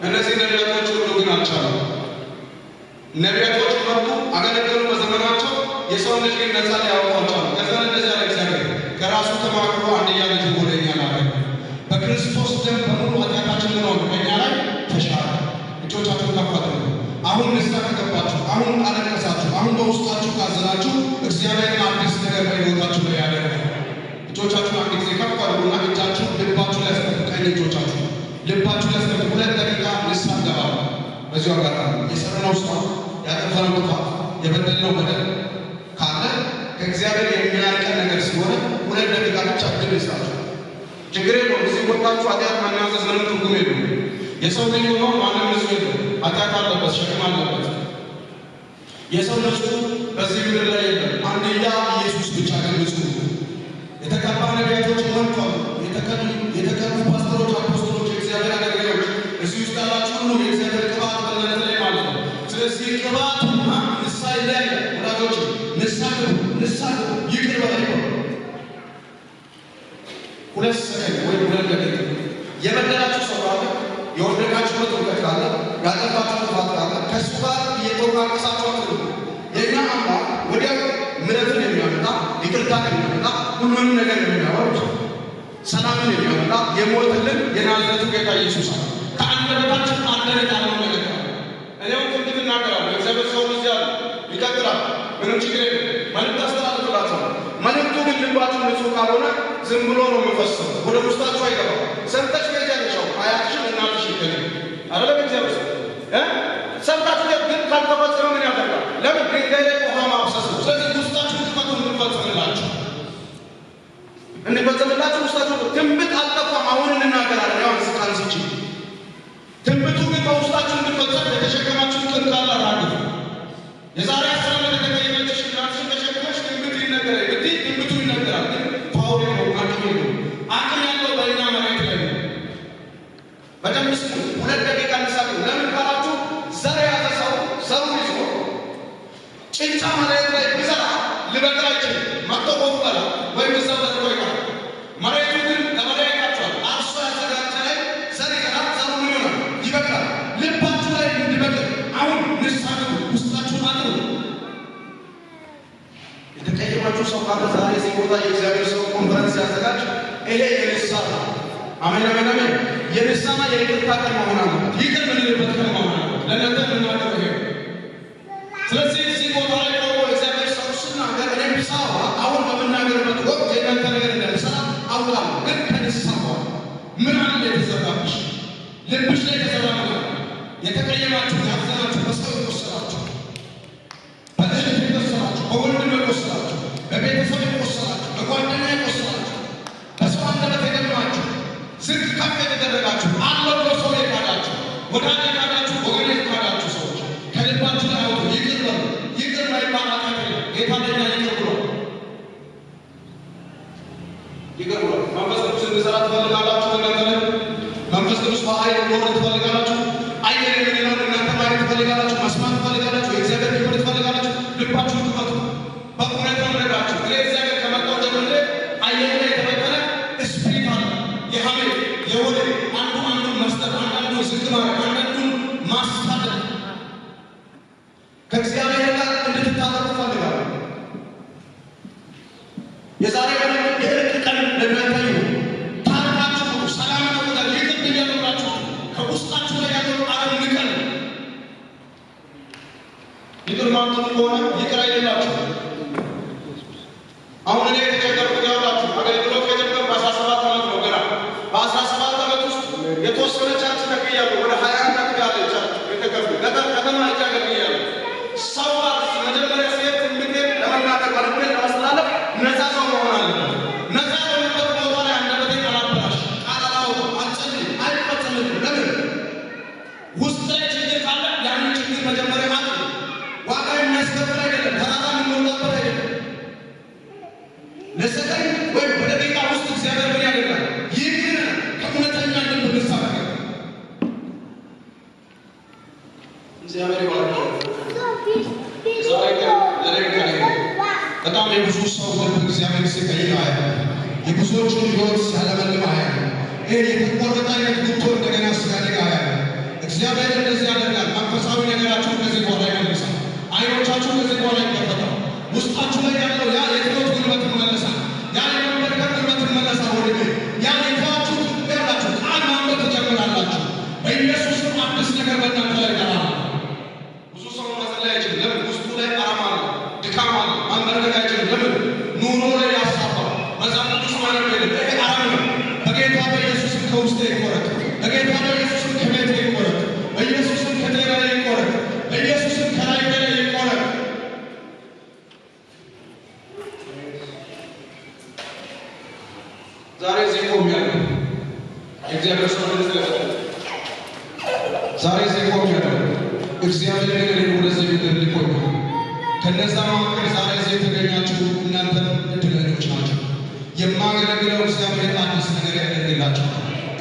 እነዚህ ነቢያቶች ሁሉ ግን አልቻሉም። ነቢያቶች መጡ፣ አገለገሉ በዘመናቸው። የሰው ልጅ ግን ነፃ ሊያወጡ አልቻሉም። ከዛ እንደዚህ ያለ እግዚአብሔር ከራሱ ተማክሮ አንድያ ልጅ ወደ እኛ ላከ። በክርስቶስ ደም በሙሉ ኃጢአታችን ምን ሆነ? በእኛ ላይ ተሻረ። እጆቻችሁን ከፍ አድርጉ። አሁን ንስሐ ከገባችሁ፣ አሁን አለቀሳችሁ፣ አሁን በውስጣችሁ ካዘናችሁ እግዚአብሔርን አዲስ ነገር በሕይወታችሁ ላይ ያደርጋል። እጆቻችሁን አንድ ጊዜ ከፍ አድርጉና እጃችሁ ልባችሁ ላይ ያስቀምጡ። ቀኝ እጆቻችሁ ልባችሁ ላይ ያስቀምጡ። 2 ደቂቃ ንስሐ እንገባለን። በዚሁ አጋጣሚ የሰራነው ስራ ያጠፋነው ጥፋት የበደልነው በደል ካለ ከእግዚአብሔር የሚያርቀን ነገር ስለሆነ 2 ደቂቃ ብቻ እድል ይስጣችሁ። ችግር የለውም። እዚህ ወጣችሁ ኃጢአት መናዘዝ ምንም ትርጉም የለውም። የሰው ልጅ ሆኖ ማንም ንጹሕ የለም። ኃጢአት አለበት፣ ሸክም አለበት። የሰው ንጹሕ በዚህ ምድር ላይ የለም። አንድያ ኢየሱስ ብቻ ግን ንጹሕ ነው። የተቀባ ነቢያቶች ሞልቷል። የተቀቡ ፓስተሮች፣ አፖስቶሎች፣ የእግዚአብሔር አገልጋዮች እዚህ ውስጥ ያላችሁ ሁሉ የእግዚአብሔር ቅባት በእናንተ ላይ ማለት ነው። ስለዚህ ቅባቱና ንስሐ ይለያያል። ወዳጆች ንስሐ ይቅር በላይ ነው። 2 ሰከንድ ወይ 2 ደቂቃ የበደላችሁ ሰው ካለ፣ የወደቃችሁበት እውቀት ካለ፣ ያጠፋችሁ ጥፋት ካለ ከእሱ ጋር እየተወቃቀሳችሁ አትሉ። የእኛ አምላክ ወዲያው ምሕረትን የሚያመጣ ይቅርታን የሚያመጣ ሁሉንም ነገር የሚያወርድ ሰላምን የሚያመጣ የሞተልን የናዝሬቱ ጌታ ኢየሱስ አለ። ከአንደበታችን አንደበት ያለው ነገር እኔው ትንቢት እናገራለሁ። እግዚአብሔር ሰው እዚህ አለ፣ ይቀጥላል። ምንም ችግር የለም። መልእክት አስተላልፍላችኋለሁ። መልእክቱ ግን ልባችሁ ንጹህ ካልሆነ ዝም ብሎ ነው የሚፈሰው፣ ወደ ውስጣችሁ አይገባም። ሰምተሽ ከጃንሻው አያትሽን እናትሽ ይገኝ አይደለም እግዚአብሔር ሰምታችሁ ግን ካልተፈጸመ ምን ያደርጋል? ለምን ድንጋይ ላይ ውሃ ማፍሰስ ነው። ስለዚህ ውስጣችሁ ትፈቱ እንድፈጸምላችሁ ውስጣችሁ ትንቢት አልጠፋም። አሁን እንናገራለን። ያው አንስቼ ትንቢቱ ግን በውስጣችሁ እንድፈጸም የተሸከማችሁ ጠንካራ ራግፍ የዛሬ 10 ዓመት የተቀየመችሽ እናትሽን ተሸክመሽ ትንቢት ይነገራል ብትይ ትንቢቱ ይነገራል። ግን ፓወር ነው አቅም ያለው በእኛ መሬት ላይ ነው። በደንብ ስሙ። 2 ደቂቃ እንሳቅ። ለምን ካላችሁ ዘር ያዘ ሰው ዘሩ ይዞ ጭንጫ መሬት ላይ ቢዘራ ሊበቅል አይችልም። ማጥቆት በላ ወይም ዘር ዘርቶ ይቀራል። መሬቱ ግን ገበሬ አይታችኋል። አርሶ ያዘጋጀ ላይ ዘር ይዘራል። ዘሩ ምን ይሆናል? ይበቅላል። ልባችሁ ላይ እንዲበቅል አሁን ንሳቱ ውስጣችሁ አጥሩ። የተቀየማችሁ ሰው ካለ ዛሬ እዚህ ቦታ የእግዚአብሔር ሰው ኮንፈረንስ ያዘጋጅ። ይሄ የንሳ ነው። አሜን አሜን አሜን። የንሳና የይቅርታ ቀን መሆን አለበት። ይቅር ምንልበት ቀን መሆን አለበት። ለእናንተ የምናገር ይሄ። ስለዚህ እዚህ ቦታ ላይ ቆሞ እግዚአብሔር ሰው ስናገር እኔ ብሳዋ አሁን በምናገርበት ወቅት የእናንተ ነገር እንደምሰራ አውቃለሁ። ግን ከንሳ በኋላ ምን አለ የተዘራብሽ ልብሽ ላይ የተዘራ ነገር የተቀየማችሁ ያዘናችሁ በሰው የቆሰላችሁ በእህት የቆሰላችሁ በወንድም የቆሰላችሁ በቤተሰብ የቆሰላችሁ በጓደኛ የቆሰላችሁ በሰው አንደበት የደማችሁ ዝቅ ከፍ የተደረጋችሁ አለው ብሎ ሰው የካዳችሁ ወዳጅ የካዳችሁ ወገን የካዳችሁ ሰዎች ከልባችሁ ላይ አውጡ። ይቅር በሉ። ይቅር ማይባል ኃጢአት የለም። ጌታ ለእኛ ይቅር ብሏል። ይቅር ብሏል። መንፈስ ቅዱስ እንዲሰራ ትፈልጋላችሁ? እናንተ ላይ መንፈስ ቅዱስ በኃይል እንዲወርድ ትፈልጋላችሁ? አየር የሚለውን እናንተ ማየት ትፈልጋላችሁ? መስማት ትፈልጋላችሁ? የእግዚአብሔር ክብር ትፈልጋላችሁ? ልባችሁን ክፈቱ። በእውነት ነው የምነግራችሁ። እኔ እግዚአብሔር ከመጣሁ ጀምሬ አየር ላይ የተበከለ ስፒሪት አለ። የሐሜት የወሬ አንዱን መስጠት፣ አንዳንዱን ዝቅ ማድረግ፣ አንዳንዱን ማሳደድ ከእግዚአብሔር ጋር እንድትታረቁ እፈልጋለሁ። የዛሬ ቀን የእርቅ ቀን ለእናንተ ይሁን። ታርቃችሁ ሰላም ተቆጣ ይቅር እያሉላችሁ ከውስጣችሁ ላይ ያለው አረም ንቀል። ይቅር ማምጡ ከሆነ ይቅር አይደላችሁ። አሁን እኔ የተቸገርኩት ያውላችሁ አገልግሎት ከጀመርኩ በ17 ዓመት ነው። ገና በ17 ዓመት ውስጥ የተወሰነ ቻርች ተክያለሁ። ወደ 21 አጥቢያ ያለ ቻርች የተከፈለ ገጠር ከተማ አገልግያለሁ። ሰው መጀመሪያ ሴት ትንቢቴን ለመናገር ባለቤት ለማስተላለፍ ነፃ ሰው መሆን አለበት። ነፃ የሆነበት ቦታ ላይ አንደበቴን አላበላሽ፣ ቃል አላወጣም፣ አልጸልይም፣ አይፈጸምም። ለምን? ውስጥ ላይ ችግር ካለ ያንን ችግር መጀመሪያ አጥሩ። ዋጋ የሚያስከፍል አይደለም፣ ተራራ የሚሞላበት አይደለም። ለሰከንድ ወይም በደቂቃ ውስጥ እግዚአብሔር ምን ያደርጋል? ይቅር ከእውነተኛ ልብ ንሳፈ እግዚአብሔር ይባርካል። በጣም የብዙ ሰው ልብ እግዚአብሔር ሲቀይር አያለሁ። የብዙዎቹን ሕይወት ሲያለመልም አያለሁ። ይህ የተቆረጠ አይነት ጉቶ እንደገና ሲያደግ አያለሁ። እግዚአብሔር እንደዚህ ያደርጋል። መንፈሳዊ ነገራችሁን ከዚህ በኋላ ይመልሳል። አይኖቻችሁ ከዚህ በኋላ ይከፈታል። ውስጣችሁ ላይ ያለው ያ የትሎት ጉልበት ይመለሳል። ያ የመንበርከክ ጉልበት ይመለሳል። ወደ ያ የተዋችሁት ያላችሁ ቃል ማንበብ ትጀምራላችሁ። በኢየሱስም አዲስ ነገር በእናንተ ላይ ይቀራል። ብዙ ሰው መጸለይ አይችልም። ለምን? ውስጡ ላይ አረም አለ፣ ድካም አለ፣ ማንበርከክ አይችልም። ለምን? ኑሮ ላይ ያሳባል። መጽሐፍ ቅዱስ ማለት ነው ይሄ አረም ነው። በጌታ በኢየሱስም ከውስጤ ይቆረጥ። በጌታ በኢየሱስም ከቤቴ ይቆረጥ። በኢየሱስም ከጤናዬ ይቆረጥ። በኢየሱስም ከላይ ላይ ይቆረጥ። ዛሬ እዚህ ቆሜያለሁ። የእግዚአብሔር ሰው ስለተሰጠ ዛሬ እዚህ ቆሜያለሁ። እግዚአብሔር ግን ወደዚህ ምድር ልኮኝ ከነዛ መካከል ዛሬ እዚህ የተገኛችሁ እናንተ እድለኞች ናቸው። የማገለግለው እግዚአብሔር አዲስ ነገር ያደርግላችሁ።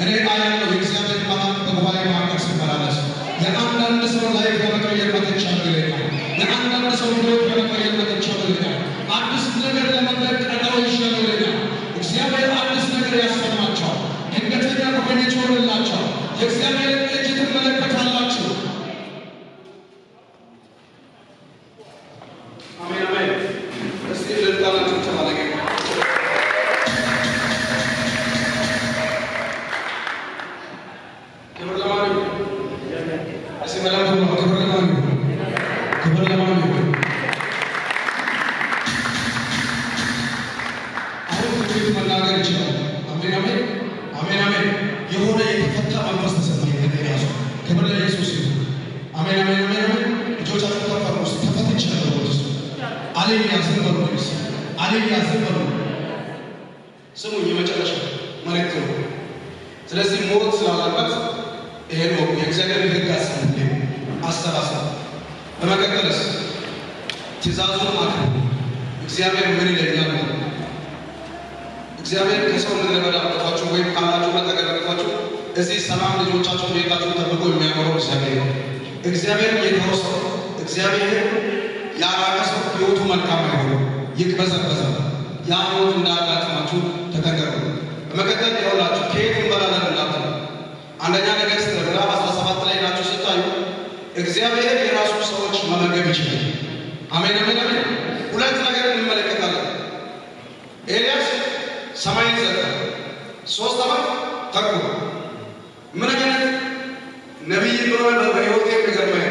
እኔ አያለሁ የእግዚአብሔር መልአክ በጉባኤ መካከል ሲመላለስ የአንዳንድ ሰው ላይ በመቀየር መጥቻለሁ ይለኛል። የአንዳንድ ሰው ሕይወት በመቀየር መጥቻለሁ ይለኛል። አዲስ ነገር ለመድረግ ቀጠሮ ይሻለው ይለኛል። እግዚአብሔር አዲስ ነገር ያሰማቸዋል። ድንገተኛ ጉብኝት ይሆንላቸዋል። የእግዚአብሔር እጅ ትመለከታላችሁ። አሜን አሜን። እስቲ ልታላችሁ ተባለገ ክብር ለማን ይሁን? እስቲ መላኩ ክብር ለማን ይሁን? ክብር ለማን ይሁን? ትንቢት መናገር ይችላል። አሜን አሜን አሜን አሜን። የሆነ የተፈታ መንፈስ ተሰማኝ ከራሱ ክብር ለኢየሱስ ይሁን። አሜን አሜን አሜን አሜን። ልጆቻችሁ ተፈሩ ተፈትቻለሁ ወይስ አሌሉያ ዘመሩ ወይስ አሌሉያ ዘመሩ። ስሙ የመጨረሻ መልእክት ነው። ስለዚህ ሞት ስላለበት ይሄ ነው የእግዚአብሔር ሕግ አሰራር። በመቀጠልስ ትእዛዙን አክብሩ። እግዚአብሔር ምን ይለኛል? እግዚአብሔር ከሰው ምድረ በዳ አውጥቷችሁ ወይም ካላችሁበት ነገር አውጥቷችሁ እዚህ ሰላም ልጆቻችሁ ቤታችሁ ጠብቆ የሚያኖረው እግዚአብሔር የተወው ሰው እግዚአብሔር ያራቀ ሰው ሕይወቱ መልካም አይሆንም፣ ይቅበዘበዛል። ያ ሞት እንዳያጋጥማችሁ ተጠንቀቁ። በመቀጠል ይኸውላችሁ ከየት እንበላለን እንዳትሉ አንደኛ ነገሥት ምዕራፍ 17 ላይ ናችሁ ስታዩ እግዚአብሔር የራሱ ሰዎች መመገብ ይችላል። አሜን አሜን አሜን። ሁለት ነገር እንመለከታለን። ኤልያስ ሰማይን ዘጋ 3 ዓመት ተኩል። ምን አይነት ነቢይ እንደሆነ በሕይወቴ የሚገርመኝ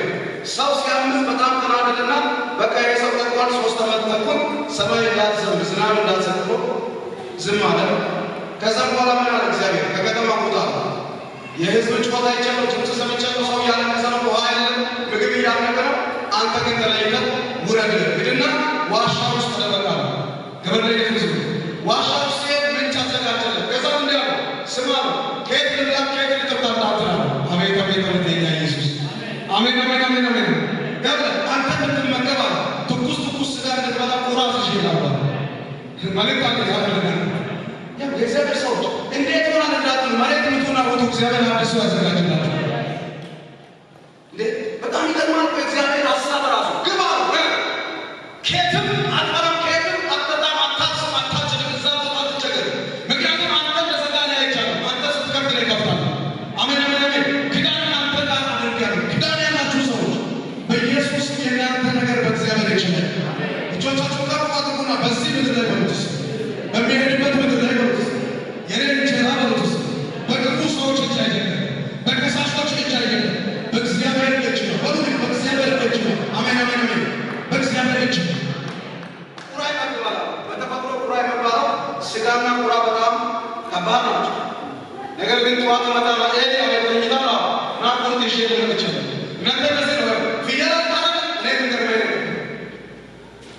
ሰው ሲያምስ በጣም ተናደደና በቃ የሰው ተቋል 3 ዓመት ተኩል ሰማይ እንዳትዘንብ ዝናብ እንዳትዘንብ ዝም አለ። ከዛም በኋላ ምን አለ እግዚአብሔር ከከተማ ውጣ፣ የሕዝብ ጩኸት አይቻለሁ፣ ድምፅ ሰምቻለሁ፣ ሰው ያለቀሰ ነው፣ ውሃ የለም፣ ምግብ እያለቀ ነው። አንተ ግን ተለይተህ ውረድ ሂድና ዋሻ ውስጥ ተደበቅ አለ። ክብር ለኢየሱስ ይሁን። ዋሻ ውስጥ ሲሄድ ምንጭ አዘጋጀለት። ከዛም እንዲህ አለ ስማ ከየት ልብላ ከየት ልጠጣ እንዳትል። አቤት አቤት አቤት የእኛ ኢየሱስ አሜን አሜን አሜን አሜን። ገብረ አንተ እንድትመገብ አለ ትኩስ ትኩስ ስጋ እንድትበላ ቁራስ ይችላል ማለት አለ። የእግዚአብሔር ሰዎች እንዴት ሆናል እንዳትሉ መሬት ምቱና ወጡ እግዚአብሔር አዲሱ ያዘጋጅላችሁ። በጣም ይገርማል። በእግዚአብሔር ሀሳብ ራሱ ግባ ከየትም አትበላም፣ ከየትም አትጠጣም፣ አታስም፣ አታጭድም፣ እዛ ቦታ አትቸገር። ምክንያቱም አንተ ለዘጋኔ አይቻልም፣ አንተ ስትከፍት ነው ይከፍታል። አሜን አሜን አሜን። ክዳን አንተ ጋር አድርጋለሁ። ክዳን ያላችሁ ሰዎች በኢየሱስ የእናንተ ነገር በእግዚአብሔር ይችላል። እጆቻችሁ ከፍ አድርጉና በዚህ ምድር ላይ በሉት፣ በሚሄድበት ምድር ላይ በሉት የኔን እንጀራ በሉት። በክፉ ሰዎች እጅ አይደለም፣ በከሳሾች እጅ አይደለም፣ በእግዚአብሔር እጅ ነው። በሉት በእግዚአብሔር እጅ ነው። አሜን አሜን አሜን። በእግዚአብሔር እጅ ነው። ቁራ ይመገባል። በተፈጥሮ ቁራ ይመገባል። ስጋና ቁራ በጣም ከባድ ናቸው። ነገር ግን ጠዋት መጣና ኤሊ አለኝታ ነው ናቁን ትሽል ነው እናንተ ለዚህ ነው ፍየል ታረደ ለምን ገርመኝ ነው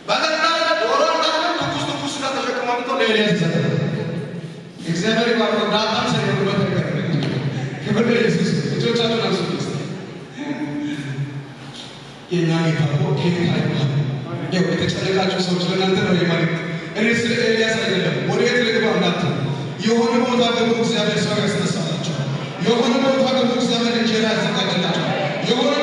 ባለታ ዶሮ ታረደ ትኩስ ትኩስ ስጋ ተሸክሞ አምጥቶ ለኤልያስ ሰጠ። እግዚአብሔር ባለው ዳታም ሰይሆን በተከረ ክብር ለኢየሱስ። እጆቻችሁን አንሱ። የኛ ጌታ ኬታ ይባላል። የተጨነቃችሁ ሰዎች ለእናንተ ነው የማለት እኔ ስለ ኤልያስ አይደለም። ወዴት ልግባ እንዳትሉ የሆነ ቦታ ደግሞ እግዚአብሔር ሰው ያስነሳላችሁ። የሆነ ቦታ ደግሞ እግዚአብሔር እንጀራ ያዘጋጅላችሁ። የሆነ